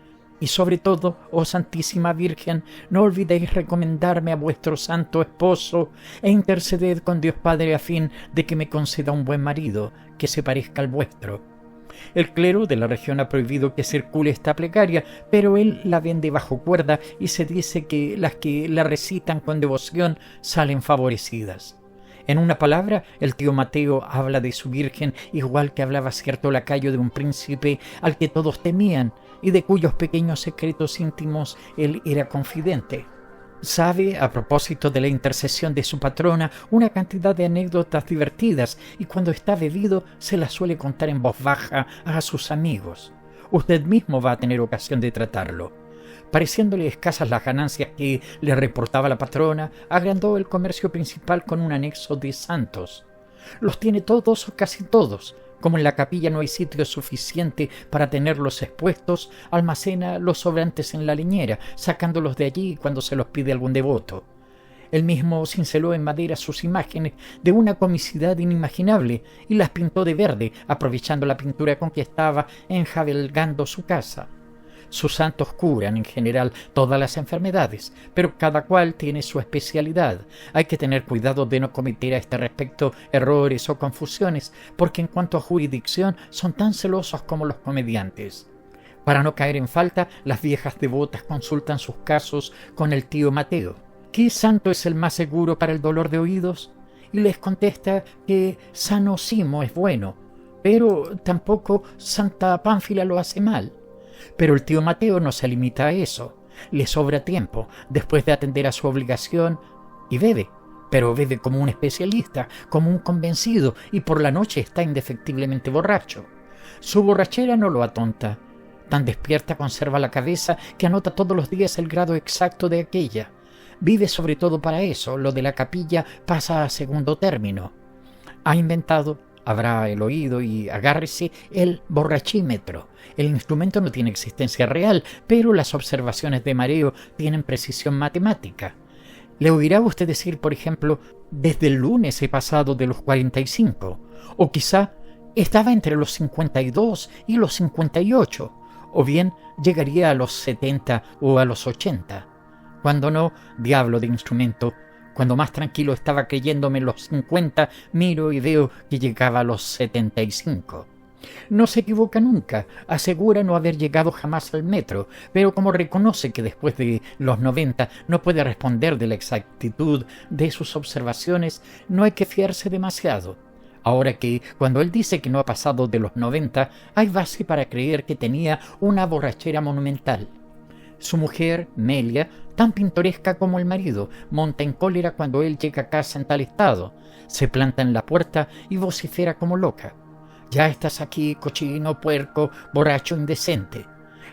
«Y sobre todo, oh Santísima Virgen, no olvidéis recomendarme a vuestro santo esposo e interceded con Dios Padre a fin de que me conceda un buen marido que se parezca al vuestro». El clero de la región ha prohibido que circule esta plegaria, pero él la vende bajo cuerda y se dice que las que la recitan con devoción salen favorecidas. En una palabra, el tío Mateo habla de su Virgen igual que hablaba cierto lacayo de un príncipe al que todos temían y de cuyos pequeños secretos íntimos él era confidente. Sabe, a propósito de la intercesión de su patrona, una cantidad de anécdotas divertidas y cuando está bebido se las suele contar en voz baja a sus amigos. Usted mismo va a tener ocasión de tratarlo. Pareciéndole escasas las ganancias que le reportaba la patrona, agrandó el comercio principal con un anexo de santos. Los tiene todos o casi todos. Como en la capilla no hay sitio suficiente para tenerlos expuestos, almacena los sobrantes en la leñera, sacándolos de allí cuando se los pide algún devoto. Él mismo cinceló en madera sus imágenes de una comicidad inimaginable y las pintó de verde, aprovechando la pintura con que estaba enjabelgando su casa. Sus santos curan en general todas las enfermedades, pero cada cual tiene su especialidad. Hay que tener cuidado de no cometer a este respecto errores o confusiones, porque en cuanto a jurisdicción son tan celosos como los comediantes. Para no caer en falta, las viejas devotas consultan sus casos con el tío Mateo. ¿Qué santo es el más seguro para el dolor de oídos? Y les contesta que San Osimo es bueno, pero tampoco Santa Pánfila lo hace mal. Pero el tío Mateo no se limita a eso. Le sobra tiempo, después de atender a su obligación, y bebe. Pero bebe como un especialista, como un convencido, y por la noche está indefectiblemente borracho. Su borrachera no lo atonta. Tan despierta conserva la cabeza que anota todos los días el grado exacto de aquella. Vive sobre todo para eso, lo de la capilla pasa a segundo término. Ha inventado, habrá el oído y agárrese, el borrachímetro. El instrumento no tiene existencia real, pero las observaciones de mareo tienen precisión matemática. Le oirá usted decir, por ejemplo, desde el lunes he pasado de los 45, o quizá estaba entre los 52 y los 58, o bien llegaría a los 70 o a los 80. Cuando no, diablo de instrumento. Cuando más tranquilo estaba creyéndome los 50, miro y veo que llegaba a los 75. No se equivoca nunca, asegura no haber llegado jamás al metro, pero como reconoce que después de los 90 no puede responder de la exactitud de sus observaciones, no hay que fiarse demasiado. Ahora que, cuando él dice que no ha pasado de los 90, hay base para creer que tenía una borrachera monumental. Su mujer, Melia, tan pintoresca como el marido, monta en cólera cuando él llega a casa en tal estado. Se planta en la puerta y vocifera como loca. «Ya estás aquí, cochino, puerco, borracho, indecente».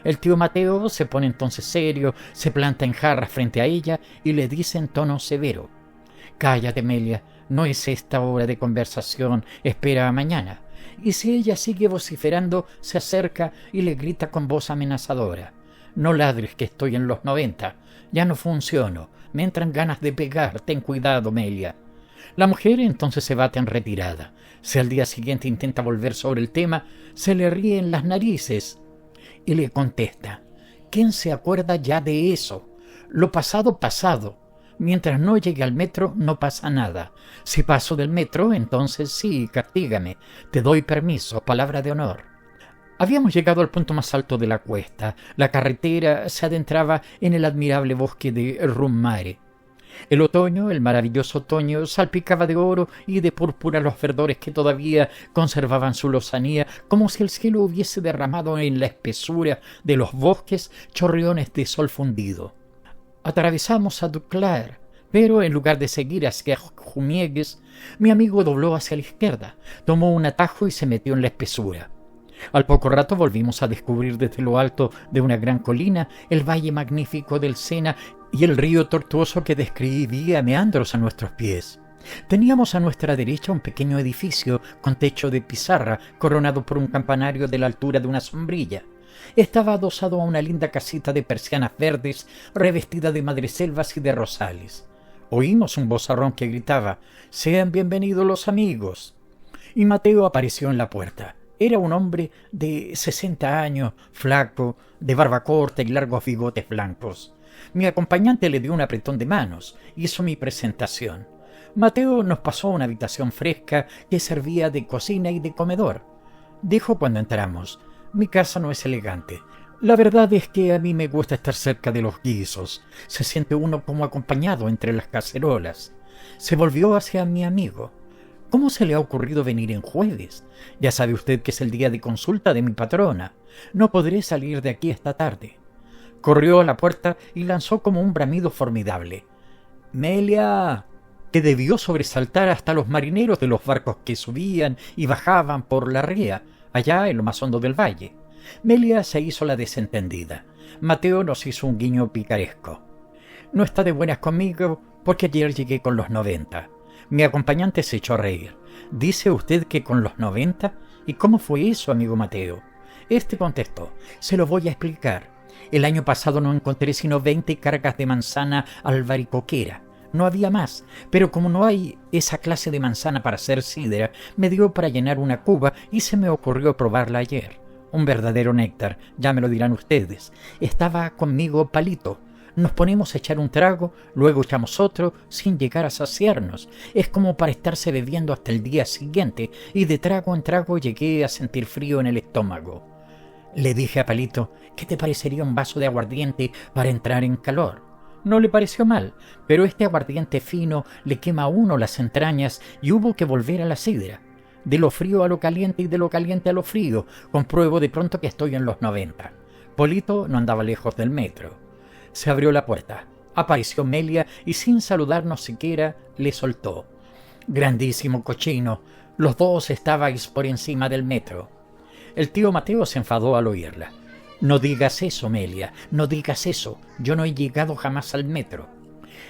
El tío Mateo se pone entonces serio, se planta en jarras frente a ella y le dice en tono severo: «Cállate, Melia, no es esta hora de conversación, espera a mañana». Y si ella sigue vociferando, se acerca y le grita con voz amenazadora: «No ladres que estoy en los 90, ya no funciono, me entran ganas de pegar, ten cuidado, Melia». La mujer entonces se bate en retirada. Si al día siguiente intenta volver sobre el tema, se le ríe en las narices y le contesta: «¿Quién se acuerda ya de eso? Lo pasado, pasado. Mientras no llegue al metro, no pasa nada. Si paso del metro, entonces sí, castígame. Te doy permiso, palabra de honor». Habíamos llegado al punto más alto de la cuesta. La carretera se adentraba en el admirable bosque de Rummare. El otoño, el maravilloso otoño, salpicaba de oro y de púrpura los verdores que todavía conservaban su lozanía, como si el cielo hubiese derramado en la espesura de los bosques chorreones de sol fundido. Atravesamos a Duclair, pero en lugar de seguir hacia Jumiegues, mi amigo dobló hacia la izquierda, tomó un atajo y se metió en la espesura. Al poco rato volvimos a descubrir desde lo alto de una gran colina el valle magnífico del Sena y el río tortuoso que describía meandros a nuestros pies. Teníamos a nuestra derecha un pequeño edificio con techo de pizarra coronado por un campanario de la altura de una sombrilla. Estaba adosado a una linda casita de persianas verdes revestida de madreselvas y de rosales. Oímos un vozarrón que gritaba: «¡Sean bienvenidos los amigos!». Y Mateo apareció en la puerta. Era un hombre de 60 años, flaco, de barba corta y largos bigotes blancos. Mi acompañante le dio un apretón de manos, hizo mi presentación. Mateo nos pasó a una habitación fresca que servía de cocina y de comedor. Dijo cuando entramos: «Mi casa no es elegante. La verdad es que a mí me gusta estar cerca de los guisos. Se siente uno como acompañado entre las cacerolas». Se volvió hacia mi amigo: «¿Cómo se le ha ocurrido venir en jueves? Ya sabe usted que es el día de consulta de mi patrona. No podré salir de aquí esta tarde». Corrió a la puerta y lanzó como un bramido formidable: «¡Melia!», que debió sobresaltar hasta los marineros de los barcos que subían y bajaban por la ría, allá en lo más hondo del valle. Melia se hizo la desentendida. Mateo nos hizo un guiño picaresco: «No está de buenas conmigo porque ayer llegué con los 90. Mi acompañante se echó a reír. «¿Dice usted que con los 90? ¿Y cómo fue eso, amigo Mateo?». Este contestó: «Se lo voy a explicar. El año pasado no encontré sino 20 cargas de manzana albaricoquera. No había más, pero como no hay esa clase de manzana para hacer sidra, me dio para llenar una cuba y se me ocurrió probarla ayer. Un verdadero néctar, ya me lo dirán ustedes. Estaba conmigo Palito. Nos ponemos a echar un trago, luego echamos otro, sin llegar a saciarnos. Es como para estarse bebiendo hasta el día siguiente, y de trago en trago llegué a sentir frío en el estómago. Le dije a Palito, ¿qué te parecería un vaso de aguardiente para entrar en calor? No le pareció mal, pero este aguardiente fino le quema a uno las entrañas y hubo que volver a la sidra. De lo frío a lo caliente y de lo caliente a lo frío, compruebo de pronto que estoy en los 90. Polito no andaba lejos del metro. Se abrió la puerta. Apareció Melia y sin saludarnos siquiera le soltó. Grandísimo cochino, los dos estabais por encima del metro. El tío Mateo se enfadó al oírla. No digas eso, Melia, no digas eso. Yo no he llegado jamás al metro.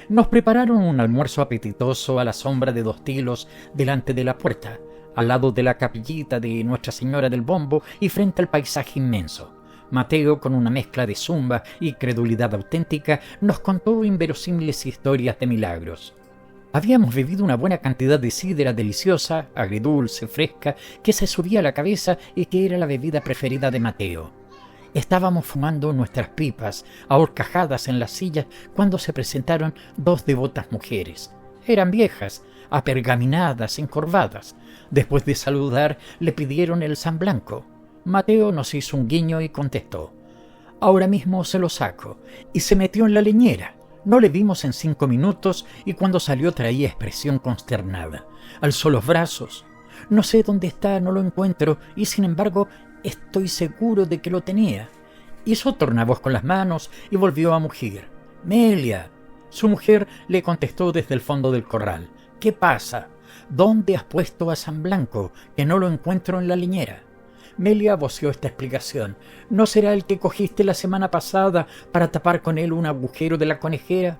Nos prepararon un almuerzo apetitoso a la sombra de 2 tilos delante de la puerta, al lado de la capillita de Nuestra Señora del Bombo y frente al paisaje inmenso. Mateo, con una mezcla de zumba y credulidad auténtica, nos contó inverosímiles historias de milagros. Habíamos bebido una buena cantidad de sidra deliciosa, agridulce, fresca, que se subía a la cabeza y que era la bebida preferida de Mateo. Estábamos fumando nuestras pipas, ahorcajadas en las sillas, cuando se presentaron 2 devotas mujeres. Eran viejas, apergaminadas, encorvadas. Después de saludar, le pidieron el San Blanco. Mateo nos hizo un guiño y contestó: «Ahora mismo se lo saco», y se metió en la leñera. No le vimos en 5 minutos y cuando salió traía expresión consternada. Alzó los brazos. «No sé dónde está, no lo encuentro, y sin embargo estoy seguro de que lo tenía». Hizo tornavoz con las manos y volvió a mugir. «Melia». Su mujer le contestó desde el fondo del corral: «¿Qué pasa? ¿Dónde has puesto a San Blanco, que no lo encuentro en la leñera?» Melia voció esta explicación. «¿No será el que cogiste la semana pasada para tapar con él un agujero de la conejera?»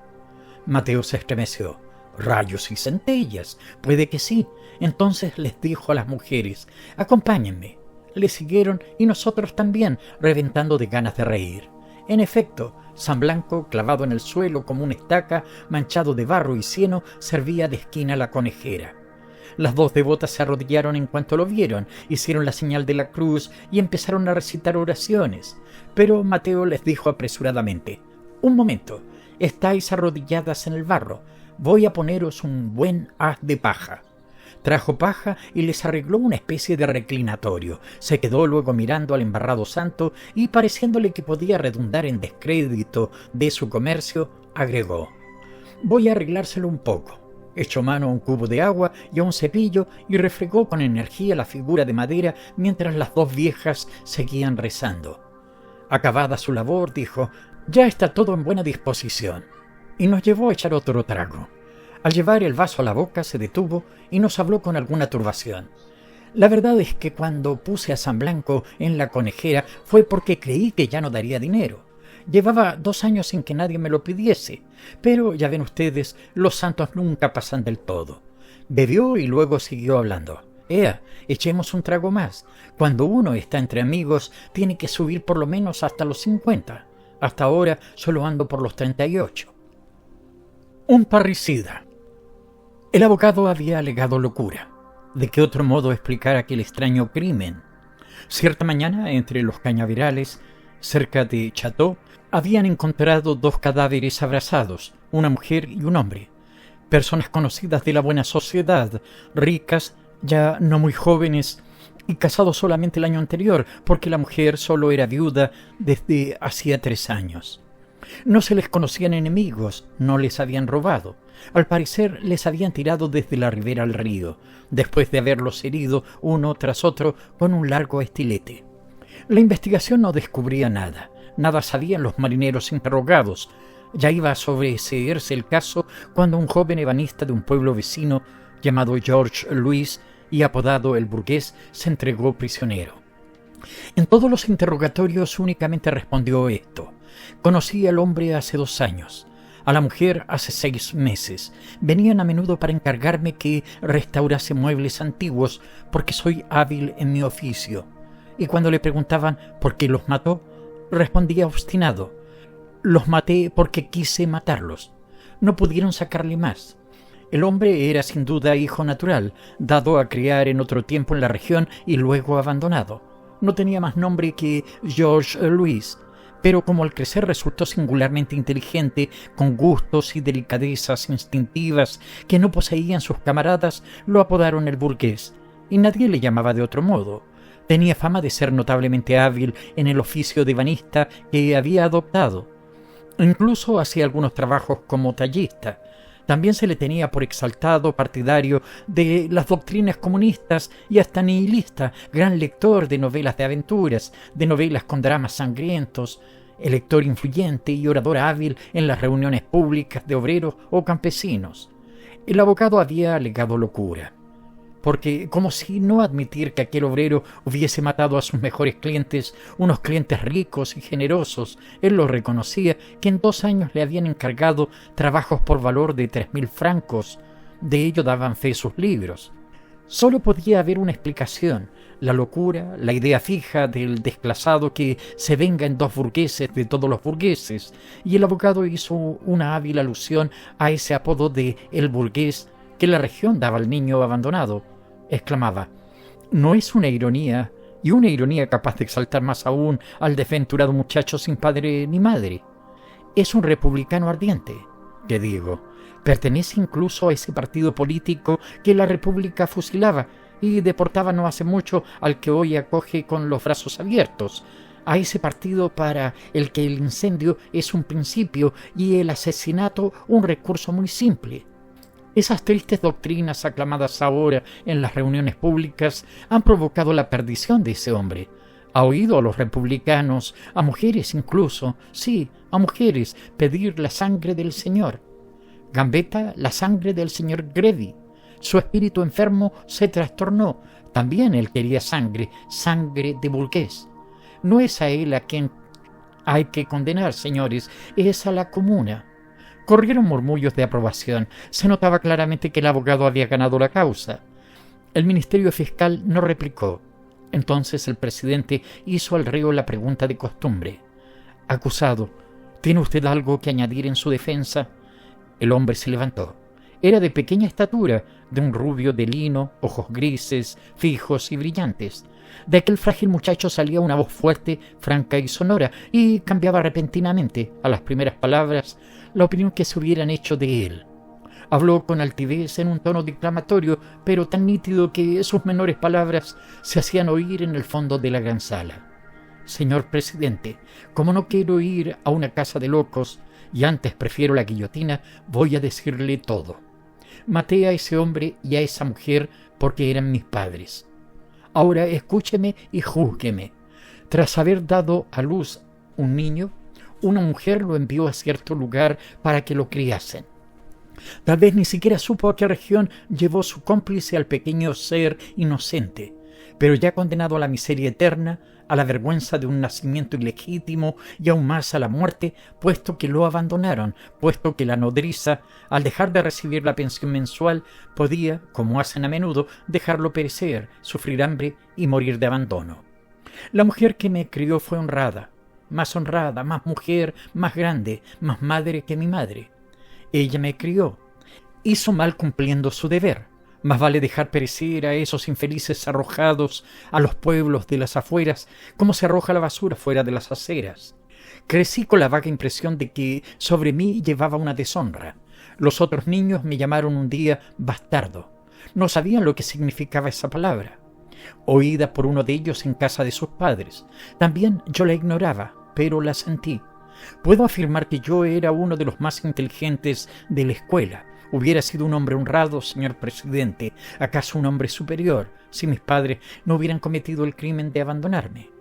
Mateo se estremeció. «Rayos y centellas, puede que sí». Entonces les dijo a las mujeres: «Acompáñenme». Le siguieron y nosotros también, reventando de ganas de reír. En efecto, San Blanco, clavado en el suelo como una estaca, manchado de barro y cieno, servía de esquina a la conejera. Las 2 devotas se arrodillaron en cuanto lo vieron, hicieron la señal de la cruz y empezaron a recitar oraciones. Pero Mateo les dijo apresuradamente: «Un momento, estáis arrodilladas en el barro, voy a poneros un buen haz de paja». Trajo paja y les arregló una especie de reclinatorio. Se quedó luego mirando al embarrado santo y, pareciéndole que podía redundar en descrédito de su comercio, agregó: «Voy a arreglárselo un poco». Echó mano a un cubo de agua y a un cepillo y refregó con energía la figura de madera mientras las 2 viejas seguían rezando. Acabada su labor, dijo: «Ya está todo en buena disposición», y nos llevó a echar otro trago. Al llevar el vaso a la boca se detuvo y nos habló con alguna turbación. «La verdad es que cuando puse a San Blanco en la conejera fue porque creí que ya no daría dinero. Llevaba 2 años sin que nadie me lo pidiese, pero ya ven ustedes, los santos nunca pasan del todo». Bebió y luego siguió hablando. «Ea, echemos un trago más. Cuando uno está entre amigos, tiene que subir por lo menos hasta los 50. Hasta ahora solo ando por los 38. Un parricida. El abogado había alegado locura. ¿De qué otro modo explicar aquel extraño crimen? Cierta mañana, entre los cañaverales, cerca de Chateau, habían encontrado 2 cadáveres abrazados, una mujer y un hombre. Personas conocidas de la buena sociedad, ricas, ya no muy jóvenes, y casados solamente el año anterior, porque la mujer solo era viuda desde hacía 3 años. No se les conocían enemigos, no les habían robado. Al parecer les habían tirado desde la ribera al río, después de haberlos herido uno tras otro con un largo estilete. La investigación no descubría nada. Nada sabían los marineros interrogados. Ya iba a sobreseerse el caso cuando un joven ebanista de un pueblo vecino, llamado George Louis y apodado el Burgués, se entregó prisionero. En todos los interrogatorios únicamente respondió esto: «Conocí al hombre hace 2 años, a la mujer hace 6 meses. Venían a menudo para encargarme que restaurase muebles antiguos porque soy hábil en mi oficio». Y cuando le preguntaban por qué los mató, respondía obstinado: «Los maté porque quise matarlos. No pudieron sacarle más». El hombre era sin duda hijo natural, dado a criar en otro tiempo en la región y luego abandonado. No tenía más nombre que George Louis, pero como al crecer resultó singularmente inteligente, con gustos y delicadezas instintivas que no poseían sus camaradas, lo apodaron el burgués, y nadie le llamaba de otro modo. Tenía fama de ser notablemente hábil en el oficio de ebanista que había adoptado. Incluso hacía algunos trabajos como tallista. También se le tenía por exaltado partidario de las doctrinas comunistas y hasta nihilista, gran lector de novelas de aventuras, de novelas con dramas sangrientos, lector influyente y orador hábil en las reuniones públicas de obreros o campesinos. El abogado había alegado locura, porque como si no admitir que aquel obrero hubiese matado a sus mejores clientes, unos clientes ricos y generosos, él lo reconocía, que en 2 años le habían encargado trabajos por valor de 3.000 francos. De ello daban fe sus libros. Solo podía haber una explicación: la locura, la idea fija del desclasado que se venga en 2 burgueses de todos los burgueses, y el abogado hizo una hábil alusión a ese apodo de el burgués que la región daba al niño abandonado. Exclamaba: ¿no es una ironía, y una ironía capaz de exaltar más aún al desventurado muchacho sin padre ni madre? Es un republicano ardiente, que digo, pertenece incluso a ese partido político que la República fusilaba y deportaba no hace mucho al que hoy acoge con los brazos abiertos, a ese partido para el que el incendio es un principio y el asesinato un recurso muy simple. Esas tristes doctrinas aclamadas ahora en las reuniones públicas han provocado la perdición de ese hombre. Ha oído a los republicanos, a mujeres incluso, sí, a mujeres, pedir la sangre del Señor. Gambetta, la sangre del señor Grevy. Su espíritu enfermo se trastornó. También él quería sangre, sangre de burgués. No es a él a quien hay que condenar, señores, es a la comuna. Corrieron murmullos de aprobación. Se notaba claramente que el abogado había ganado la causa. El ministerio fiscal no replicó. Entonces el presidente hizo al reo la pregunta de costumbre: «Acusado, ¿tiene usted algo que añadir en su defensa?» El hombre se levantó. Era de pequeña estatura, de un rubio de lino, ojos grises, fijos y brillantes. De aquel frágil muchacho salía una voz fuerte, franca y sonora, y cambiaba repentinamente, a las primeras palabras, la opinión que se hubieran hecho de él. Habló con altivez en un tono declamatorio, pero tan nítido que sus menores palabras se hacían oír en el fondo de la gran sala. «Señor presidente, como no quiero ir a una casa de locos, y antes prefiero la guillotina, voy a decirle todo. Maté a ese hombre y a esa mujer porque eran mis padres. Ahora escúcheme y júzgueme. Tras haber dado a luz un niño, una mujer lo envió a cierto lugar para que lo criasen. Tal vez ni siquiera supo a qué región llevó su cómplice al pequeño ser inocente, pero ya condenado a la miseria eterna, a la vergüenza de un nacimiento ilegítimo y aún más a la muerte, puesto que lo abandonaron, puesto que la nodriza, al dejar de recibir la pensión mensual, podía, como hacen a menudo, dejarlo perecer, sufrir hambre y morir de abandono. La mujer que me crió fue honrada, más mujer, más grande, más madre que mi madre. Ella me crió. Hizo mal cumpliendo su deber. Más vale dejar perecer a esos infelices arrojados a los pueblos de las afueras, como se arroja la basura fuera de las aceras. Crecí con la vaga impresión de que sobre mí llevaba una deshonra. Los otros niños me llamaron un día bastardo. No sabían lo que significaba esa palabra. Oída por uno de ellos en casa de sus padres. También yo la ignoraba, pero la sentí. Puedo afirmar que yo era uno de los más inteligentes de la escuela. Hubiera sido un hombre honrado, señor presidente, acaso un hombre superior, si mis padres no hubieran cometido el crimen de abandonarme.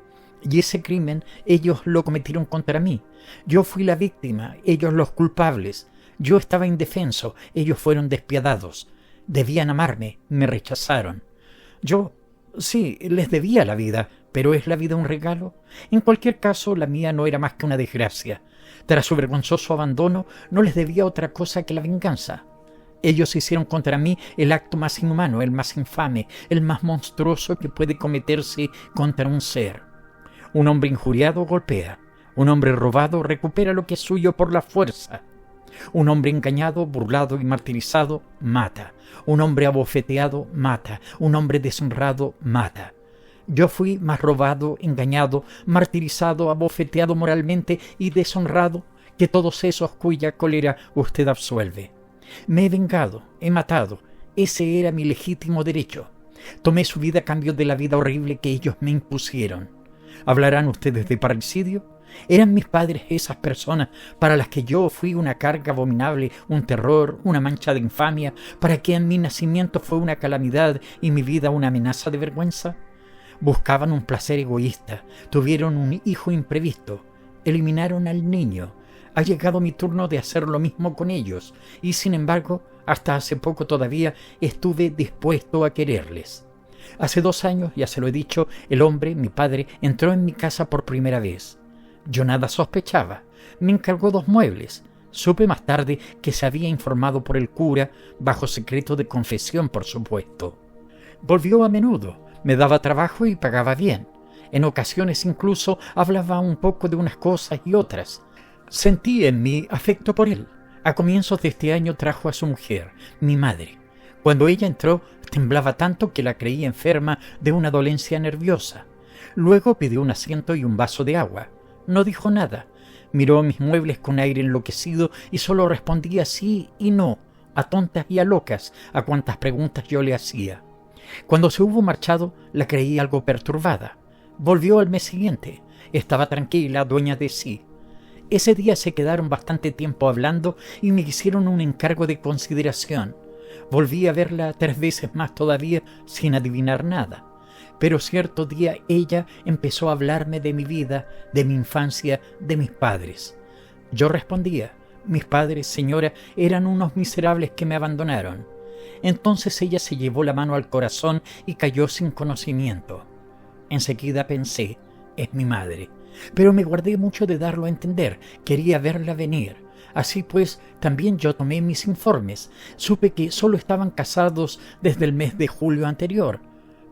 Y ese crimen ellos lo cometieron contra mí. Yo fui la víctima, ellos los culpables. Yo estaba indefenso, ellos fueron despiadados. Debían amarme, me rechazaron. Yo, sí, les debía la vida, pero ¿es la vida un regalo? En cualquier caso, la mía no era más que una desgracia. Tras su vergonzoso abandono, no les debía otra cosa que la venganza. Ellos hicieron contra mí el acto más inhumano, el más infame, el más monstruoso que puede cometerse contra un ser. Un hombre injuriado golpea. Un hombre robado recupera lo que es suyo por la fuerza. Un hombre engañado, burlado y martirizado mata. Un hombre abofeteado mata. Un hombre deshonrado mata. Yo fui más robado, engañado, martirizado, abofeteado moralmente y deshonrado que todos esos cuya cólera usted absuelve. Me he vengado, he matado. Ese era mi legítimo derecho. Tomé su vida a cambio de la vida horrible que ellos me impusieron. ¿Hablarán ustedes de parricidio? ¿Eran mis padres esas personas para las que yo fui una carga abominable, un terror, una mancha de infamia, para que en mi nacimiento fue una calamidad y mi vida una amenaza de vergüenza? Buscaban un placer egoísta, tuvieron un hijo imprevisto, eliminaron al niño. Ha llegado mi turno de hacer lo mismo con ellos, y sin embargo, hasta hace poco todavía estuve dispuesto a quererles. Hace 2 años, ya se lo he dicho, el hombre, mi padre, entró en mi casa por primera vez. Yo nada sospechaba. Me encargó 2 muebles. Supe más tarde que se había informado por el cura, bajo secreto de confesión, por supuesto. Volvió a menudo, me daba trabajo y pagaba bien. En ocasiones incluso hablaba un poco de unas cosas y otras. Sentí en mí afecto por él. A comienzos de este año trajo a su mujer, mi madre. Cuando ella entró, temblaba tanto que la creí enferma de una dolencia nerviosa. Luego pidió un asiento y un vaso de agua. No dijo nada. Miró mis muebles con aire enloquecido y solo respondía sí y no, a tontas y a locas, a cuantas preguntas yo le hacía. Cuando se hubo marchado, la creí algo perturbada. Volvió al mes siguiente. Estaba tranquila, dueña de sí. Ese día se quedaron bastante tiempo hablando y me hicieron un encargo de consideración. Volví a verla 3 veces más todavía sin adivinar nada. Pero cierto día ella empezó a hablarme de mi vida, de mi infancia, de mis padres. Yo respondía: mis padres, señora, eran unos miserables que me abandonaron. Entonces ella se llevó la mano al corazón y cayó sin conocimiento. Enseguida pensé: es mi madre. Pero me guardé mucho de darlo a entender, quería verla venir. Así pues, también yo tomé mis informes. Supe que solo estaban casados desde el mes de julio anterior,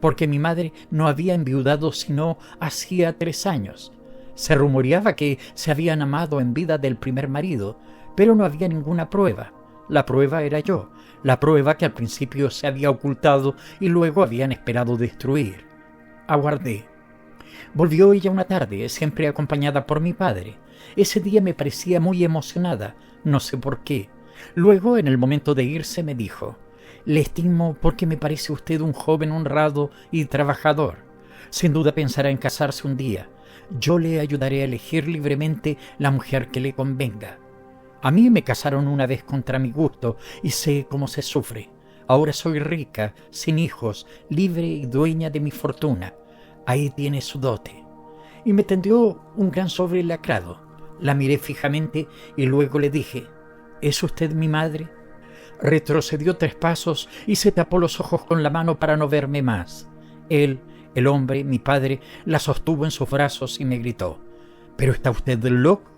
porque mi madre no había enviudado sino hacía 3 años. Se rumoreaba que se habían amado en vida del primer marido, pero no había ninguna prueba. La prueba era yo, la prueba que al principio se había ocultado y luego habían esperado destruir. Aguardé. Volvió ella una tarde, siempre acompañada por mi padre. Ese día me parecía muy emocionada, no sé por qué. Luego, en el momento de irse, me dijo: le estimo porque me parece usted un joven honrado y trabajador. Sin duda pensará en casarse un día. Yo le ayudaré a elegir libremente la mujer que le convenga. A mí me casaron una vez contra mi gusto y sé cómo se sufre. Ahora soy rica, sin hijos, libre y dueña de mi fortuna. Ahí tiene su dote. Y me tendió un gran sobre lacrado. La miré fijamente y luego le dije: ¿es usted mi madre? Retrocedió 3 pasos y se tapó los ojos con la mano para no verme más. Él, el hombre, mi padre, la sostuvo en sus brazos y me gritó: ¿pero está usted loco?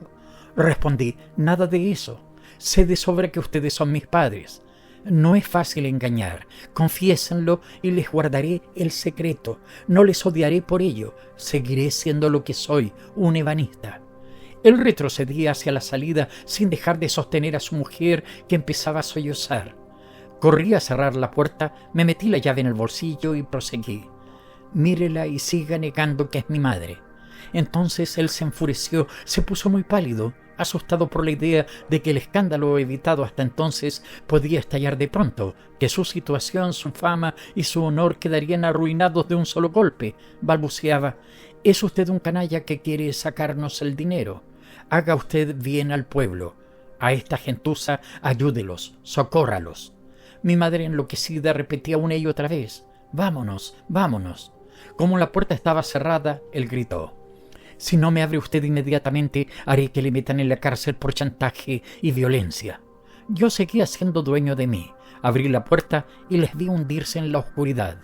Respondí: nada de eso. Sé de sobra que ustedes son mis padres. No es fácil engañar. Confiésenlo y les guardaré el secreto. No les odiaré por ello. Seguiré siendo lo que soy, un ebanista. Él retrocedía hacia la salida sin dejar de sostener a su mujer, que empezaba a sollozar. Corrí a cerrar la puerta, me metí la llave en el bolsillo y proseguí: mírela y siga negando que es mi madre. Entonces él se enfureció, se puso muy pálido, asustado por la idea de que el escándalo evitado hasta entonces podía estallar de pronto, que su situación, su fama y su honor quedarían arruinados de un solo golpe. Balbuceaba: es usted un canalla que quiere sacarnos el dinero. Haga usted bien al pueblo. A esta gentuza ayúdelos, socórralos. Mi madre, enloquecida, repetía una y otra vez: vámonos, vámonos. Como la puerta estaba cerrada, él gritó: si no me abre usted inmediatamente, haré que le metan en la cárcel por chantaje y violencia. Yo seguía siendo dueño de mí. Abrí la puerta y les vi hundirse en la oscuridad.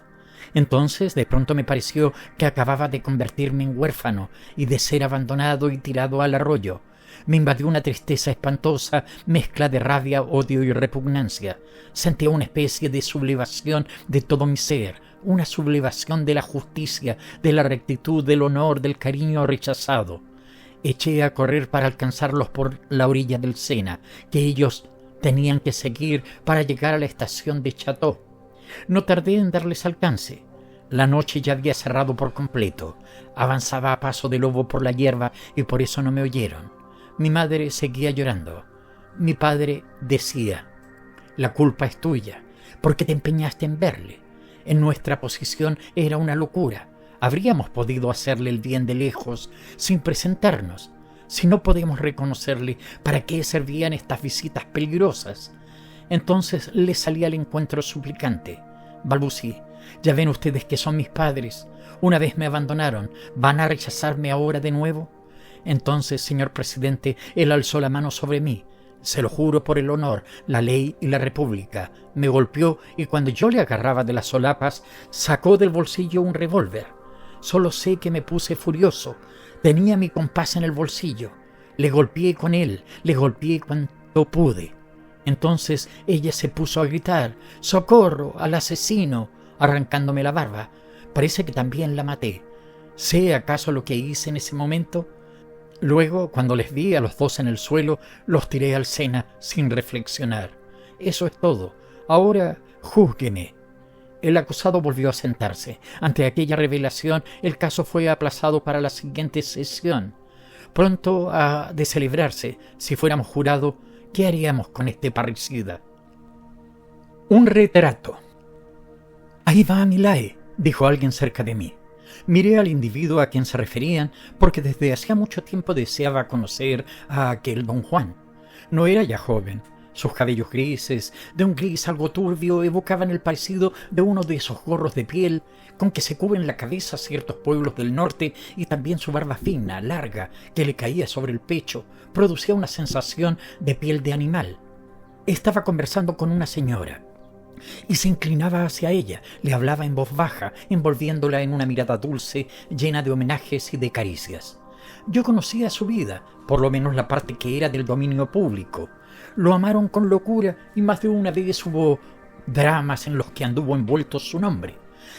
Entonces de pronto me pareció que acababa de convertirme en huérfano y de ser abandonado y tirado al arroyo. Me invadió una tristeza espantosa, mezcla de rabia, odio y repugnancia. Sentía una especie de sublevación de todo mi ser, una sublevación de la justicia, de la rectitud, del honor, del cariño rechazado. Eché a correr para alcanzarlos por la orilla del Sena, que ellos tenían que seguir para llegar a la estación de Chateau. No tardé en darles alcance. La noche ya había cerrado por completo. Avanzaba a paso de lobo por la hierba y por eso no me oyeron. Mi madre seguía llorando. Mi padre decía: la culpa es tuya, porque te empeñaste en verle. En nuestra posición era una locura. Habríamos podido hacerle el bien de lejos, sin presentarnos. Si no podemos reconocerle, ¿para qué servían estas visitas peligrosas? Entonces le salí al encuentro suplicante. Balbucí: ya ven ustedes que son mis padres. Una vez me abandonaron, ¿van a rechazarme ahora de nuevo? Entonces, señor presidente, él alzó la mano sobre mí. Se lo juro por el honor, la ley y la república. Me golpeó y cuando yo le agarraba de las solapas, sacó del bolsillo un revólver. Solo sé que me puse furioso. Tenía mi compás en el bolsillo. Le golpeé con él, le golpeé cuanto pude. Entonces ella se puso a gritar: ¡socorro al asesino!, arrancándome la barba. Parece que también la maté. ¿Sé acaso lo que hice en ese momento? Luego, cuando les vi a los dos en el suelo, los tiré al Sena sin reflexionar. Eso es todo. Ahora, júzgueme. El acusado volvió a sentarse. Ante aquella revelación, el caso fue aplazado para la siguiente sesión. Pronto ha de celebrarse. Si fuéramos jurado, ¿qué haríamos con este parricida? Un retrato. Ahí va Milay, dijo alguien cerca de mí. Miré al individuo a quien se referían porque desde hacía mucho tiempo deseaba conocer a aquel don Juan. No era ya joven. Sus cabellos grises, de un gris algo turbio, evocaban el parecido de uno de esos gorros de piel con que se cubren la cabeza ciertos pueblos del norte, y también su barba fina, larga, que le caía sobre el pecho, producía una sensación de piel de animal. Estaba conversando con una señora y se inclinaba hacia ella, le hablaba en voz baja, envolviéndola en una mirada dulce, llena de homenajes y de caricias. Yo conocía su vida, por lo menos la parte que era del dominio público. Lo amaron con locura y más de una vez hubo dramas en los que anduvo envuelto su nombre.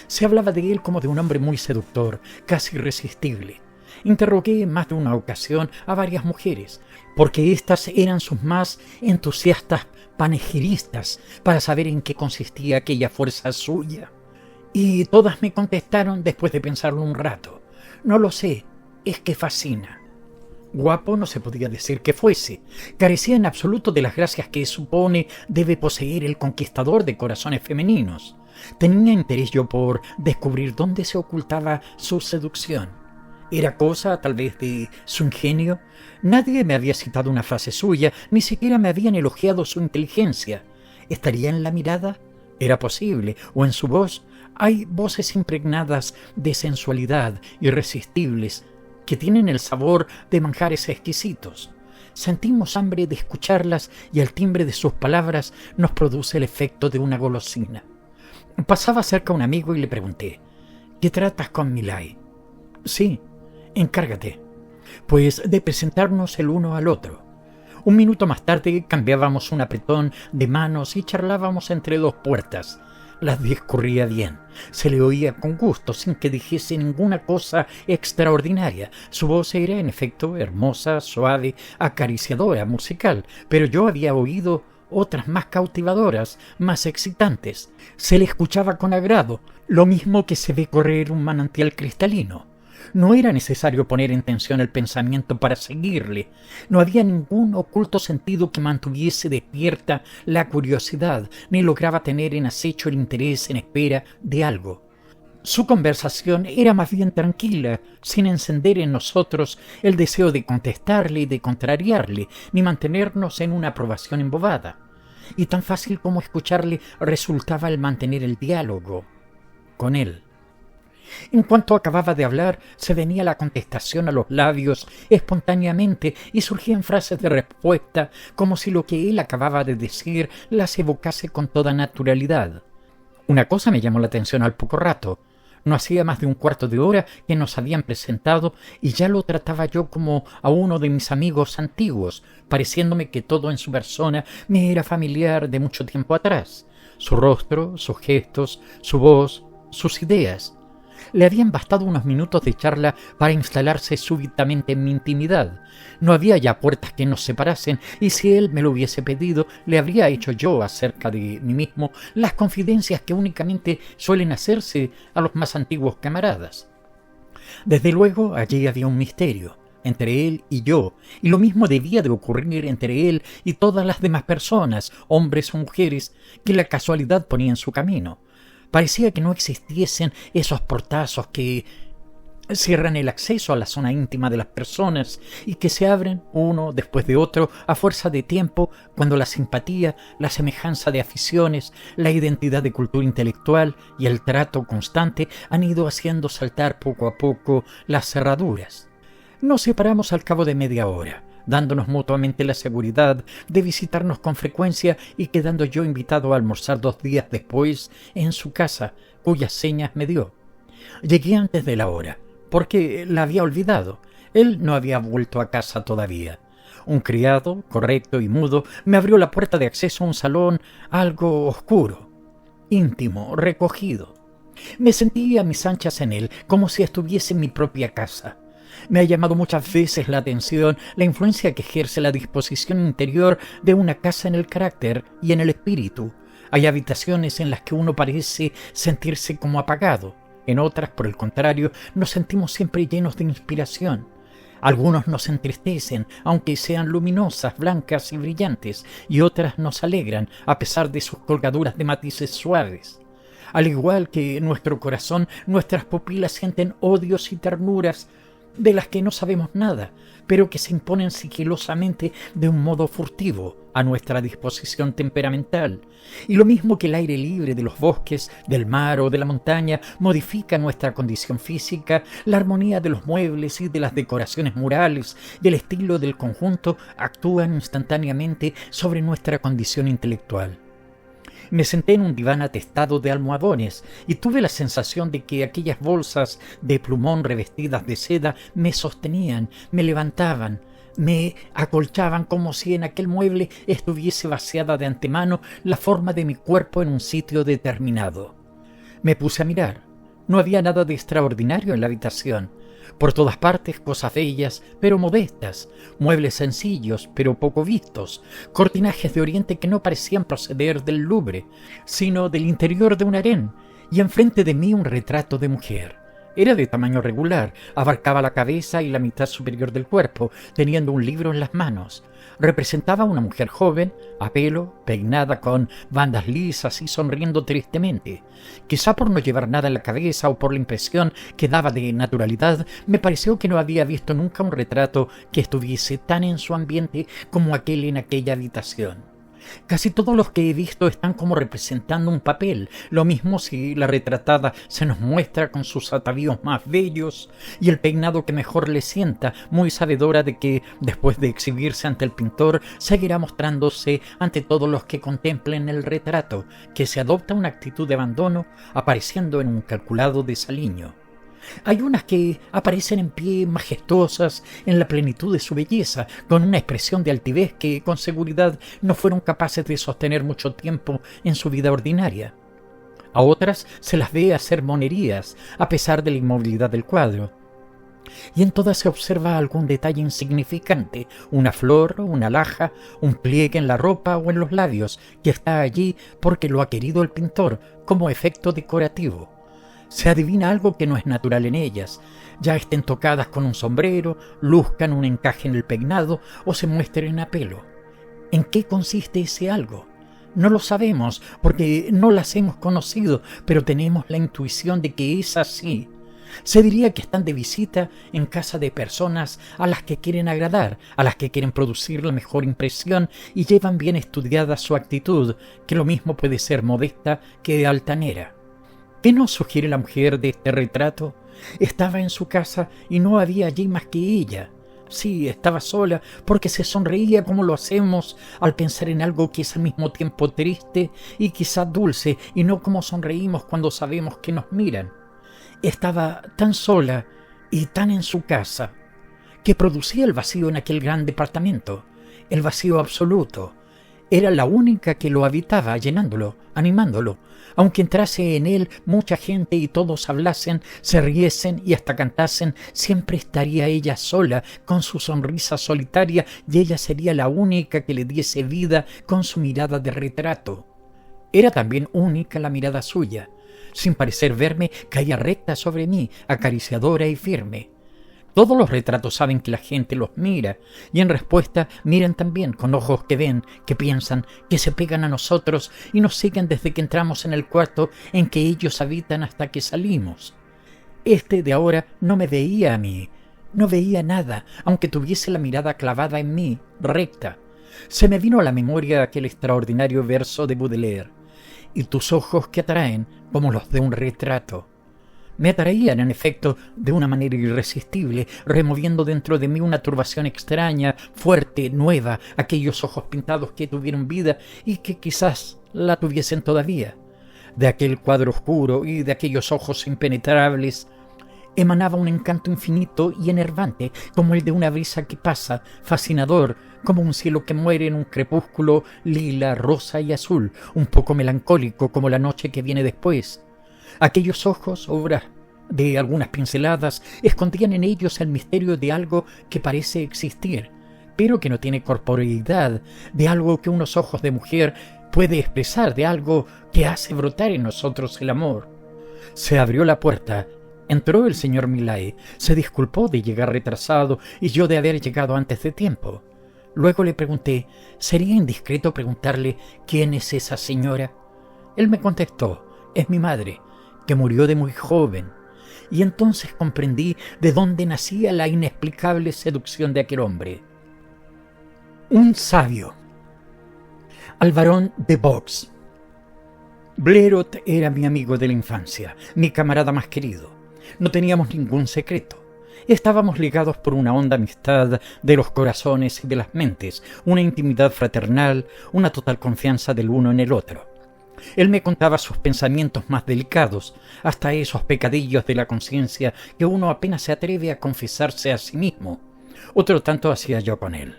Se hablaba de él como de un hombre muy seductor, casi irresistible. Interrogué en más de una ocasión a varias mujeres, porque éstas eran sus más entusiastas panegiristas para saber en qué consistía aquella fuerza suya. Y todas me contestaron, después de pensarlo un rato: no lo sé, es que fascina. Guapo no se podía decir que fuese. Carecía en absoluto de las gracias que supone debe poseer el conquistador de corazones femeninos. Tenía interés yo por descubrir dónde se ocultaba su seducción. ¿Era cosa, tal vez, de su ingenio? Nadie me había citado una frase suya, ni siquiera me habían elogiado su inteligencia. ¿Estaría en la mirada? Era posible. ¿O en su voz? Hay voces impregnadas de sensualidad, irresistibles, que tienen el sabor de manjares exquisitos. Sentimos hambre de escucharlas y el timbre de sus palabras nos produce el efecto de una golosina. Pasaba cerca un amigo y le pregunté: ¿qué tratas con Milay? Sí, encárgate. Pues de presentarnos el uno al otro. Un minuto más tarde cambiábamos un apretón de manos y charlábamos entre dos puertas. Las discurría bien. Se le oía con gusto, sin que dijese ninguna cosa extraordinaria. Su voz era, en efecto, hermosa, suave, acariciadora, musical, pero yo había oído otras más cautivadoras, más excitantes. Se le escuchaba con agrado, lo mismo que se ve correr un manantial cristalino. No era necesario poner en tensión el pensamiento para seguirle. No había ningún oculto sentido que mantuviese despierta la curiosidad, ni lograba tener en acecho el interés en espera de algo. Su conversación era más bien tranquila, sin encender en nosotros el deseo de contestarle y de contrariarle, ni mantenernos en una aprobación embobada. Y tan fácil como escucharle resultaba el mantener el diálogo con él. En cuanto acababa de hablar, se venía la contestación a los labios espontáneamente y surgían frases de respuesta como si lo que él acababa de decir las evocase con toda naturalidad. Una cosa me llamó la atención al poco rato. No hacía más de un cuarto de hora que nos habían presentado y ya lo trataba yo como a uno de mis amigos antiguos, pareciéndome que todo en su persona me era familiar de mucho tiempo atrás. Su rostro, sus gestos, su voz, sus ideas. Le habían bastado unos minutos de charla para instalarse súbitamente en mi intimidad. No había ya puertas que nos separasen, y si él me lo hubiese pedido, le habría hecho yo acerca de mí mismo las confidencias que únicamente suelen hacerse a los más antiguos camaradas. Desde luego, allí había un misterio entre él y yo, y lo mismo debía de ocurrir entre él y todas las demás personas, hombres o mujeres, que la casualidad ponía en su camino. Parecía que no existiesen esos portazos que cierran el acceso a la zona íntima de las personas y que se abren uno después de otro a fuerza de tiempo cuando la simpatía, la semejanza de aficiones, la identidad de cultura intelectual y el trato constante han ido haciendo saltar poco a poco las cerraduras. Nos separamos al cabo de media hora, dándonos mutuamente la seguridad de visitarnos con frecuencia y quedando yo invitado a almorzar 2 días después en su casa, cuyas señas me dio. Llegué antes de la hora, porque la había olvidado. Él no había vuelto a casa todavía. Un criado, correcto y mudo, me abrió la puerta de acceso a un salón algo oscuro, íntimo, recogido. Me sentí a mis anchas en él, como si estuviese en mi propia casa. Me ha llamado muchas veces la atención la influencia que ejerce la disposición interior de una casa en el carácter y en el espíritu. Hay habitaciones en las que uno parece sentirse como apagado. En otras, por el contrario, nos sentimos siempre llenos de inspiración. Algunos nos entristecen, aunque sean luminosas, blancas y brillantes, y otras nos alegran, a pesar de sus colgaduras de matices suaves. Al igual que nuestro corazón, nuestras pupilas sienten odios y ternuras de las que no sabemos nada, pero que se imponen sigilosamente de un modo furtivo a nuestra disposición temperamental. Y lo mismo que el aire libre de los bosques, del mar o de la montaña modifica nuestra condición física, la armonía de los muebles y de las decoraciones murales, del estilo del conjunto, actúan instantáneamente sobre nuestra condición intelectual. Me senté en un diván atestado de almohadones y tuve la sensación de que aquellas bolsas de plumón revestidas de seda me sostenían, me levantaban, me acolchaban como si en aquel mueble estuviese vaciada de antemano la forma de mi cuerpo en un sitio determinado. Me puse a mirar. No había nada de extraordinario en la habitación. Por todas partes cosas bellas, pero modestas, muebles sencillos, pero poco vistos, cortinajes de oriente que no parecían proceder del Louvre, sino del interior de un harén, y enfrente de mí un retrato de mujer. Era de tamaño regular, abarcaba la cabeza y la mitad superior del cuerpo, teniendo un libro en las manos. Representaba a una mujer joven, a pelo, peinada con bandas lisas y sonriendo tristemente. Quizá por no llevar nada en la cabeza o por la impresión que daba de naturalidad, me pareció que no había visto nunca un retrato que estuviese tan en su ambiente como aquel en aquella habitación. Casi todos los que he visto están como representando un papel, lo mismo si la retratada se nos muestra con sus atavíos más bellos y el peinado que mejor le sienta, muy sabedora de que, después de exhibirse ante el pintor, seguirá mostrándose ante todos los que contemplen el retrato, que se adopta una actitud de abandono, apareciendo en un calculado desaliño. Hay unas que aparecen en pie majestuosas en la plenitud de su belleza, con una expresión de altivez que con seguridad no fueron capaces de sostener mucho tiempo en su vida ordinaria. A otras se las ve hacer monerías, a pesar de la inmovilidad del cuadro. Y en todas se observa algún detalle insignificante, una flor, una alhaja, un pliegue en la ropa o en los labios, que está allí porque lo ha querido el pintor, como efecto decorativo. Se adivina algo que no es natural en ellas, ya estén tocadas con un sombrero, luzcan un encaje en el peinado o se muestren a pelo. ¿En qué consiste ese algo? No lo sabemos porque no las hemos conocido, pero tenemos la intuición de que es así. Se diría que están de visita en casa de personas a las que quieren agradar, a las que quieren producir la mejor impresión y llevan bien estudiada su actitud, que lo mismo puede ser modesta que altanera. ¿Qué nos sugiere la mujer de este retrato? Estaba en su casa y no había allí más que ella. Sí, estaba sola porque se sonreía como lo hacemos al pensar en algo que es al mismo tiempo triste y quizá dulce, y no como sonreímos cuando sabemos que nos miran. Estaba tan sola y tan en su casa que producía el vacío en aquel gran departamento, el vacío absoluto. Era la única que lo habitaba, llenándolo, animándolo. Aunque entrase en él mucha gente y todos hablasen, se riesen y hasta cantasen, siempre estaría ella sola, con su sonrisa solitaria, y ella sería la única que le diese vida con su mirada de retrato. Era también única la mirada suya. Sin parecer verme, caía recta sobre mí, acariciadora y firme. Todos los retratos saben que la gente los mira, y en respuesta miran también con ojos que ven, que piensan, que se pegan a nosotros y nos siguen desde que entramos en el cuarto en que ellos habitan hasta que salimos. Este de ahora no me veía a mí, no veía nada, aunque tuviese la mirada clavada en mí, recta. Se me vino a la memoria aquel extraordinario verso de Baudelaire: y tus ojos que atraen como los de un retrato. Me atraían, en efecto, de una manera irresistible, removiendo dentro de mí una turbación extraña, fuerte, nueva, aquellos ojos pintados que tuvieron vida y que quizás la tuviesen todavía. De aquel cuadro oscuro y de aquellos ojos impenetrables emanaba un encanto infinito y enervante, como el de una brisa que pasa, fascinador, como un cielo que muere en un crepúsculo lila, rosa y azul, un poco melancólico como la noche que viene después. Aquellos ojos, obra de algunas pinceladas, escondían en ellos el misterio de algo que parece existir, pero que no tiene corporeidad, de algo que unos ojos de mujer puede expresar, de algo que hace brotar en nosotros el amor. Se abrió la puerta, entró el señor Milay, se disculpó de llegar retrasado y yo de haber llegado antes de tiempo. Luego le pregunté, ¿sería indiscreto preguntarle quién es esa señora? Él me contestó, es mi madre, que murió de muy joven, y entonces comprendí de dónde nacía la inexplicable seducción de aquel hombre. Un sabio. Al barón de Vaux. Blériot era mi amigo de la infancia, mi camarada más querido. No teníamos ningún secreto. Estábamos ligados por una honda amistad de los corazones y de las mentes, una intimidad fraternal, una total confianza del uno en el otro. Él me contaba sus pensamientos más delicados, hasta esos pecadillos de la conciencia que uno apenas se atreve a confesarse a sí mismo. Otro tanto hacía yo con él.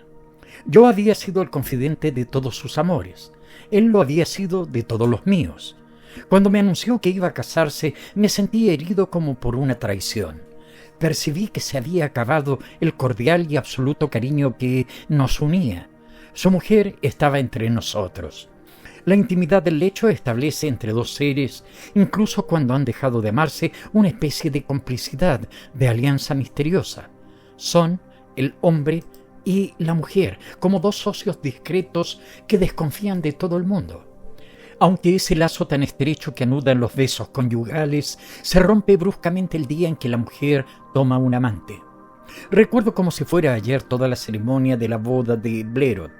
Yo había sido el confidente de todos sus amores. Él lo había sido de todos los míos. Cuando me anunció que iba a casarse, me sentí herido como por una traición. Percibí que se había acabado el cordial y absoluto cariño que nos unía. Su mujer estaba entre nosotros. La intimidad del lecho establece entre dos seres, incluso cuando han dejado de amarse, una especie de complicidad, de alianza misteriosa. Son el hombre y la mujer, como dos socios discretos que desconfían de todo el mundo. Aunque ese lazo tan estrecho que anudan los besos conyugales se rompe bruscamente el día en que la mujer toma un amante. Recuerdo como si fuera ayer toda la ceremonia de la boda de Blériot.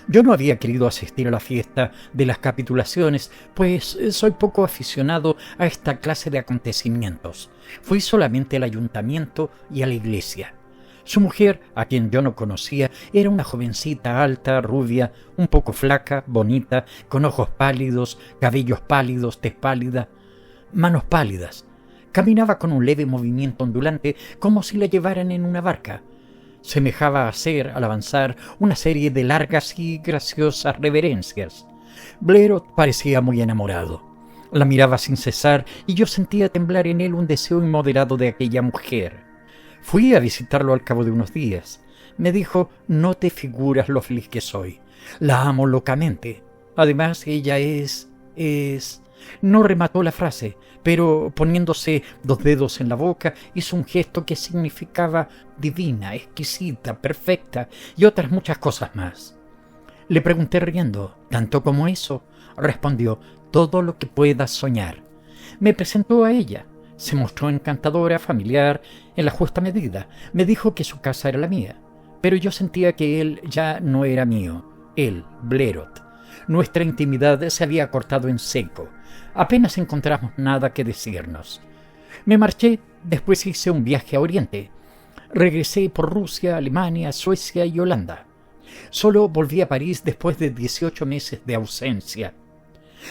Yo no había querido asistir a la fiesta de las capitulaciones, pues soy poco aficionado a esta clase de acontecimientos. Fui solamente al ayuntamiento y a la iglesia. Su mujer, a quien yo no conocía, era una jovencita alta, rubia, un poco flaca, bonita, con ojos pálidos, cabellos pálidos, tez pálida, manos pálidas. Caminaba con un leve movimiento ondulante, como si la llevaran en una barca. Semejaba hacer, al avanzar, una serie de largas y graciosas reverencias. Blériot parecía muy enamorado. La miraba sin cesar y yo sentía temblar en él un deseo inmoderado de aquella mujer. Fui a visitarlo al cabo de unos días. Me dijo, no te figuras lo feliz que soy. La amo locamente. Además, ella es... No remató la frase, pero poniéndose dos dedos en la boca, hizo un gesto que significaba divina, exquisita, perfecta y otras muchas cosas más. Le pregunté riendo, ¿tanto como eso? Respondió, todo lo que puedas soñar. Me presentó a ella. Se mostró encantadora, familiar, en la justa medida. Me dijo que su casa era la mía, pero yo sentía que él ya no era mío. Él, Blériot. Nuestra intimidad se había cortado en seco. Apenas encontramos nada que decirnos. Me marché, después hice un viaje a Oriente. Regresé por Rusia, Alemania, Suecia y Holanda. Solo volví a París después de 18 meses de ausencia.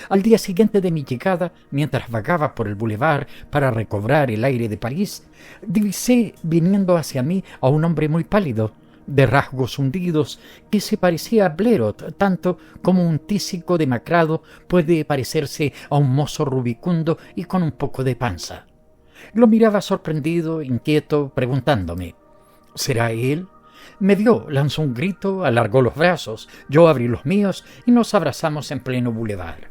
Al día siguiente de mi llegada, mientras vagaba por el boulevard para recobrar el aire de París, divisé viniendo hacia mí a un hombre muy pálido, de rasgos hundidos, que se parecía a Blérot, tanto como un tísico demacrado puede parecerse a un mozo rubicundo y con un poco de panza. Lo miraba sorprendido, inquieto, preguntándome: ¿será él? Me vio, lanzó un grito, alargó los brazos, yo abrí los míos y nos abrazamos en pleno boulevard.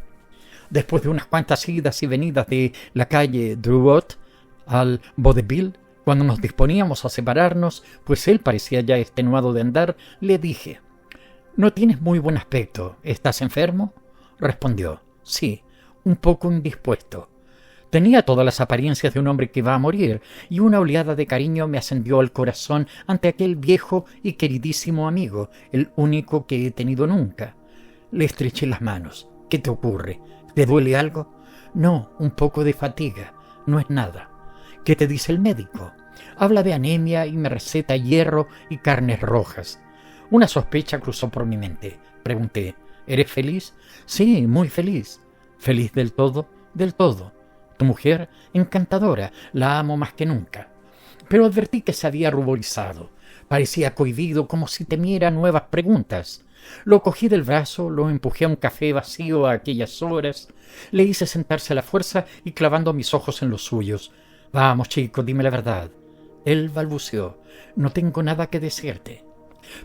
Después de unas cuantas idas y venidas de la calle Drouot al Vaudeville, cuando nos disponíamos a separarnos, pues él parecía ya extenuado de andar, le dije: «No tienes muy buen aspecto. ¿Estás enfermo?». Respondió: «Sí, un poco indispuesto». Tenía todas las apariencias de un hombre que va a morir, y una oleada de cariño me ascendió al corazón ante aquel viejo y queridísimo amigo, el único que he tenido nunca. Le estreché las manos. «¿Qué te ocurre? ¿Te duele algo?». «No, un poco de fatiga. No es nada». «¿Qué te dice el médico?». «Habla de anemia y me receta hierro y carnes rojas». Una sospecha cruzó por mi mente. Pregunté: «¿Eres feliz?». «Sí, muy feliz». «¿Feliz del todo?». «Del todo». «Tu mujer?». «Encantadora. La amo más que nunca». Pero advertí que se había ruborizado. Parecía cohibido, como si temiera nuevas preguntas. Lo cogí del brazo, lo empujé a un café vacío a aquellas horas, le hice sentarse a la fuerza y clavando mis ojos en los suyos: «Vamos, chico, dime la verdad». Él balbuceó: «No tengo nada que decirte».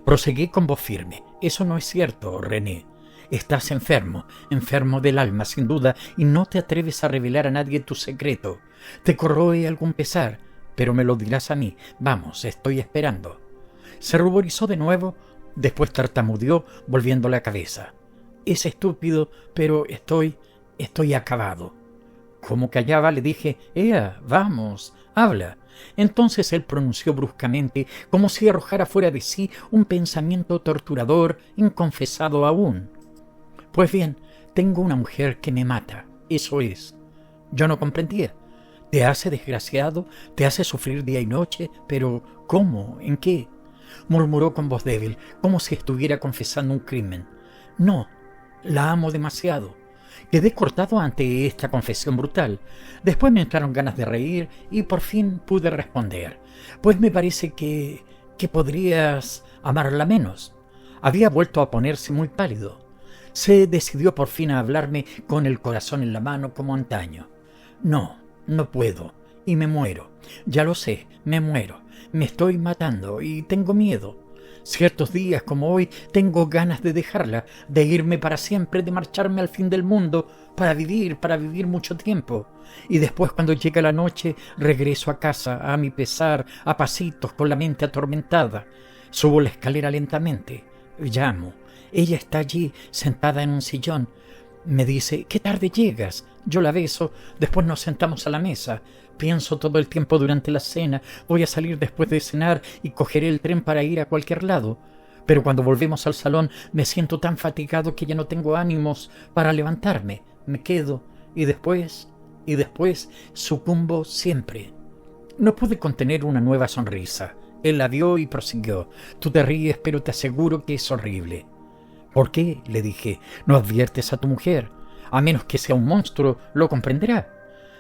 Proseguí con voz firme: «Eso no es cierto, René. Estás enfermo, enfermo del alma, sin duda, y no te atreves a revelar a nadie tu secreto. Te corroe algún pesar, pero me lo dirás a mí. Vamos, estoy esperando». Se ruborizó de nuevo, después tartamudeó, volviendo la cabeza. «Es estúpido, pero estoy acabado». Como callaba, le dije: «Ea, vamos, habla». Entonces él pronunció bruscamente, como si arrojara fuera de sí un pensamiento torturador, inconfesado aún: «Pues bien, tengo una mujer que me mata, eso es». Yo no comprendía. «Te hace desgraciado, te hace sufrir día y noche, pero ¿cómo? ¿En qué?». Murmuró con voz débil, como si estuviera confesando un crimen. «No, la amo demasiado». Quedé cortado ante esta confesión brutal. Después me entraron ganas de reír y por fin pude responder: «Pues me parece que podrías amarla menos». Había vuelto a ponerse muy pálido. Se decidió por fin a hablarme con el corazón en la mano como antaño. «No, no puedo, y me muero. Ya lo sé, me muero. Me estoy matando y tengo miedo. Ciertos días como hoy tengo ganas de dejarla, de irme para siempre, de marcharme al fin del mundo, para vivir mucho tiempo. Y después, cuando llega la noche, regreso a casa, a mi pesar, a pasitos, con la mente atormentada. Subo la escalera lentamente. Llamo. Ella está allí, sentada en un sillón. Me dice: «¿Qué tarde llegas?». Yo la beso, después nos sentamos a la mesa. Pienso todo el tiempo durante la cena: voy a salir después de cenar y cogeré el tren para ir a cualquier lado. Pero cuando volvemos al salón me siento tan fatigado que ya no tengo ánimos para levantarme. Me quedo y después sucumbo siempre». No pude contener una nueva sonrisa. Él la vio y prosiguió: «Tú te ríes, pero te aseguro que es horrible». «¿Por qué?», le dije. «¿No adviertes a tu mujer? A menos que sea un monstruo, lo comprenderá».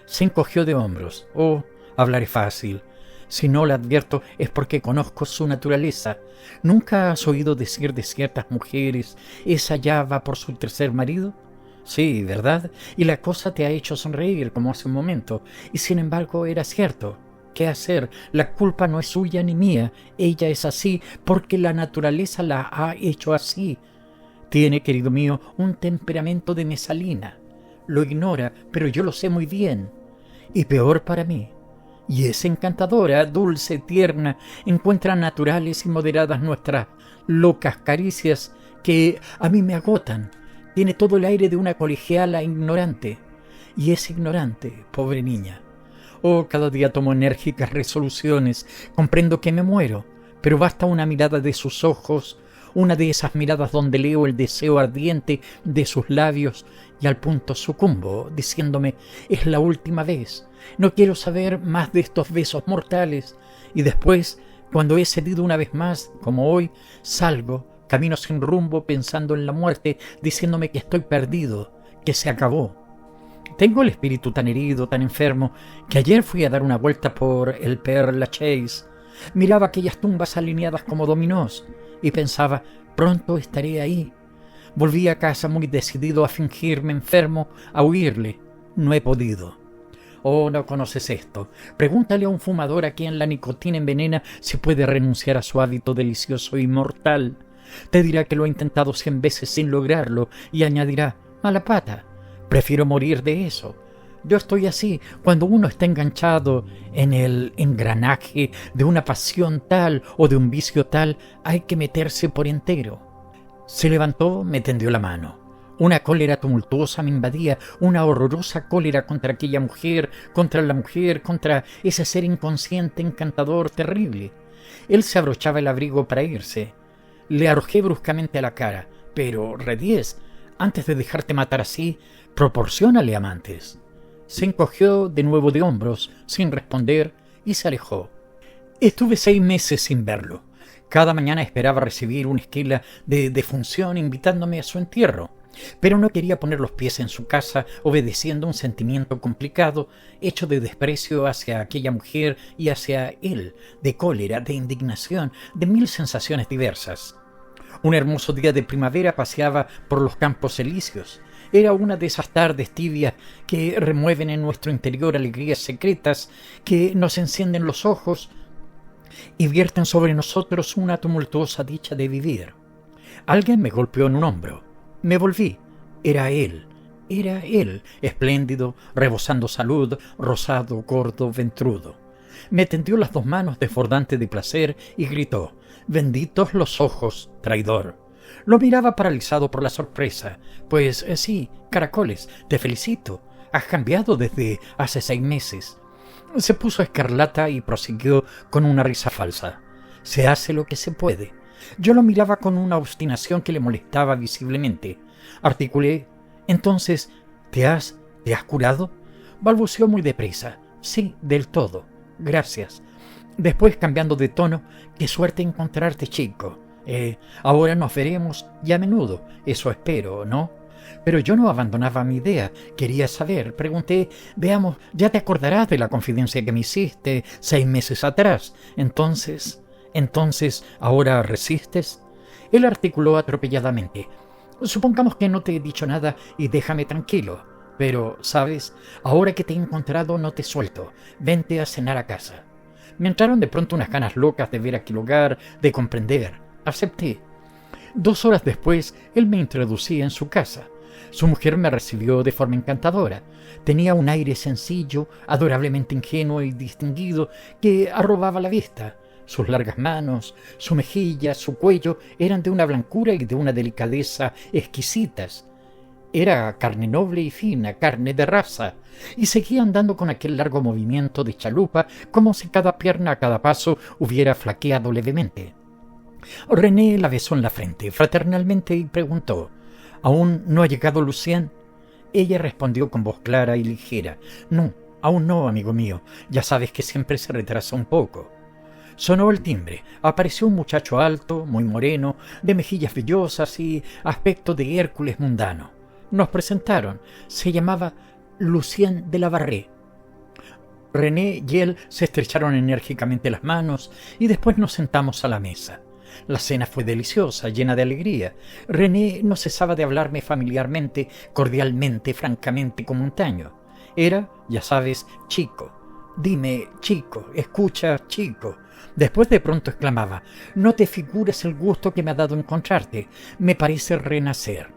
Se encogió de hombros. «Oh, hablaré fácil. Si no la advierto es porque conozco su naturaleza. ¿Nunca has oído decir de ciertas mujeres: esa ya va por su tercer marido? Sí, ¿verdad? Y la cosa te ha hecho sonreír como hace un momento. Y sin embargo era cierto. ¿Qué hacer? La culpa no es suya ni mía. Ella es así porque la naturaleza la ha hecho así. Tiene, querido mío, un temperamento de Mesalina. Lo ignora, pero yo lo sé muy bien. Y peor para mí. Y es encantadora, dulce, tierna. Encuentra naturales y moderadas nuestras locas caricias que a mí me agotan. Tiene todo el aire de una colegiala ignorante. Y es ignorante, pobre niña. Oh, cada día tomo enérgicas resoluciones. Comprendo que me muero, pero basta una mirada de sus ojos, una de esas miradas donde leo el deseo ardiente de sus labios, y al punto sucumbo, diciéndome: es la última vez. No quiero saber más de estos besos mortales. Y después, cuando he cedido una vez más, como hoy, salgo, camino sin rumbo, pensando en la muerte, diciéndome que estoy perdido, que se acabó. Tengo el espíritu tan herido, tan enfermo, que ayer fui a dar una vuelta por el Père Lachaise. Miraba aquellas tumbas alineadas como dominós y pensaba, pronto estaré ahí. Volví a casa muy decidido a fingirme enfermo, a huirle. No he podido. Oh, no conoces esto. Pregúntale a un fumador a quien la nicotina envenena si puede renunciar a su hábito delicioso e inmortal. Te dirá que lo ha intentado 100 veces sin lograrlo y añadirá, mala pata, prefiero morir de eso. Yo estoy así, cuando uno está enganchado en el engranaje de una pasión tal o de un vicio tal, hay que meterse por entero. Se levantó, me tendió la mano. Una cólera tumultuosa me invadía, una horrorosa cólera contra aquella mujer, contra ese ser inconsciente, encantador, terrible. Él se abrochaba el abrigo para irse. Le arrojé bruscamente a la cara. Pero, Redies, antes de dejarte matar así, proporciónale amantes. Se encogió de nuevo de hombros, sin responder, y se alejó. Estuve 6 meses sin verlo. Cada mañana esperaba recibir una esquela de defunción invitándome a su entierro. Pero no quería poner los pies en su casa obedeciendo un sentimiento complicado, hecho de desprecio hacia aquella mujer y hacia él, de cólera, de indignación, de 1000 sensaciones diversas. Un hermoso día de primavera paseaba por los campos elíseos. Era una de esas tardes tibias que remueven en nuestro interior alegrías secretas, que nos encienden los ojos y vierten sobre nosotros una tumultuosa dicha de vivir. Alguien me golpeó en un hombro. Me volví. Era él, espléndido, rebosando salud, rosado, gordo, ventrudo. Me tendió las 2 manos desbordante de placer y gritó, «Benditos los ojos, traidor». Lo miraba paralizado por la sorpresa. «Pues sí, Caracoles, te felicito. Has cambiado desde hace 6 meses». Se puso escarlata y prosiguió con una risa falsa. «Se hace lo que se puede». Yo lo miraba con una obstinación que le molestaba visiblemente. Articulé, «Entonces, ¿te has curado?» Balbuceó muy deprisa. «Sí, del todo. Gracias». Después, cambiando de tono, «Qué suerte encontrarte, chico. Ahora nos veremos y a menudo. Eso espero, ¿no?» Pero yo no abandonaba mi idea. Quería saber. Pregunté, «Veamos, ya te acordarás de la confidencia que me hiciste 6 meses atrás. Entonces, ¿ahora resistes?» Él articuló atropelladamente, «Supongamos que no te he dicho nada y déjame tranquilo. Pero, ¿sabes? Ahora que te he encontrado no te suelto. Vente a cenar a casa». Me entraron de pronto unas ganas locas de ver aquel lugar, de comprender. Acepté. 2 horas después, él me introducía en su casa. Su mujer me recibió de forma encantadora. Tenía un aire sencillo, adorablemente ingenuo y distinguido, que arrobaba la vista. Sus largas manos, su mejilla, su cuello eran de una blancura y de una delicadeza exquisitas. Era carne noble y fina, carne de raza, y seguía andando con aquel largo movimiento de chalupa como si cada pierna a cada paso hubiera flaqueado levemente. René la besó en la frente fraternalmente y preguntó, «¿Aún no ha llegado Lucien?» Ella respondió con voz clara y ligera, «No, aún no, amigo mío. Ya sabes que siempre se retrasa un poco». Sonó el timbre. Apareció un muchacho alto, muy moreno, de mejillas vellosas y aspecto de Hércules mundano. Nos presentaron. Se llamaba Lucien de la Barré. René y él se estrecharon enérgicamente las manos y después nos sentamos a la mesa. La cena fue deliciosa, llena de alegría. René no cesaba de hablarme familiarmente, cordialmente, francamente, como un taño. Era, ya sabes, chico. «Dime, chico, escucha, chico». Después de pronto exclamaba, «No te figures el gusto que me ha dado encontrarte. Me parece renacer».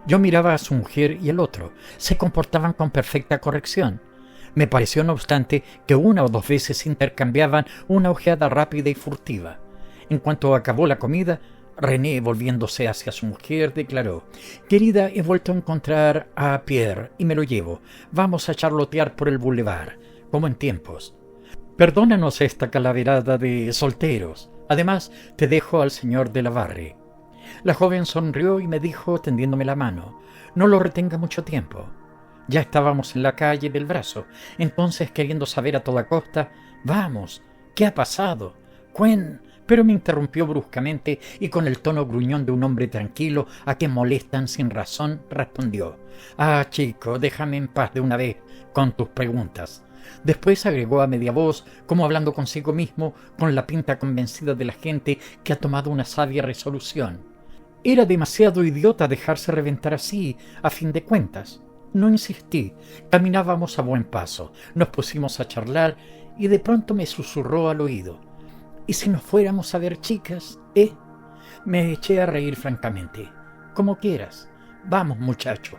Yo miraba a su mujer y el otro. Se comportaban con perfecta corrección. Me pareció, no obstante, que 1 o 2 veces intercambiaban una ojeada rápida y furtiva. En cuanto acabó la comida, René, volviéndose hacia su mujer, declaró, «Querida, he vuelto a encontrar a Pierre y me lo llevo. Vamos a charlotear por el boulevard, como en tiempos. Perdónanos esta calaverada de solteros. Además, te dejo al señor de la Barre». La joven sonrió y me dijo, tendiéndome la mano, «No lo retenga mucho tiempo». Ya estábamos en la calle del Brazo. Entonces, queriendo saber a toda costa, «Vamos, ¿qué ha pasado? Pero me interrumpió bruscamente y con el tono gruñón de un hombre tranquilo a quien molestan sin razón, respondió, «Ah, chico, déjame en paz de una vez con tus preguntas. Después agregó a media voz, como hablando consigo mismo, con la pinta convencida de la gente que ha tomado una sabia resolución: era demasiado idiota dejarse reventar así, a fin de cuentas. No insistí. Caminábamos a buen paso. Nos pusimos a charlar y de pronto me susurró al oído: ¿y si nos fuéramos a ver chicas, eh? Me eché a reír francamente. Como quieras. Vamos, muchacho.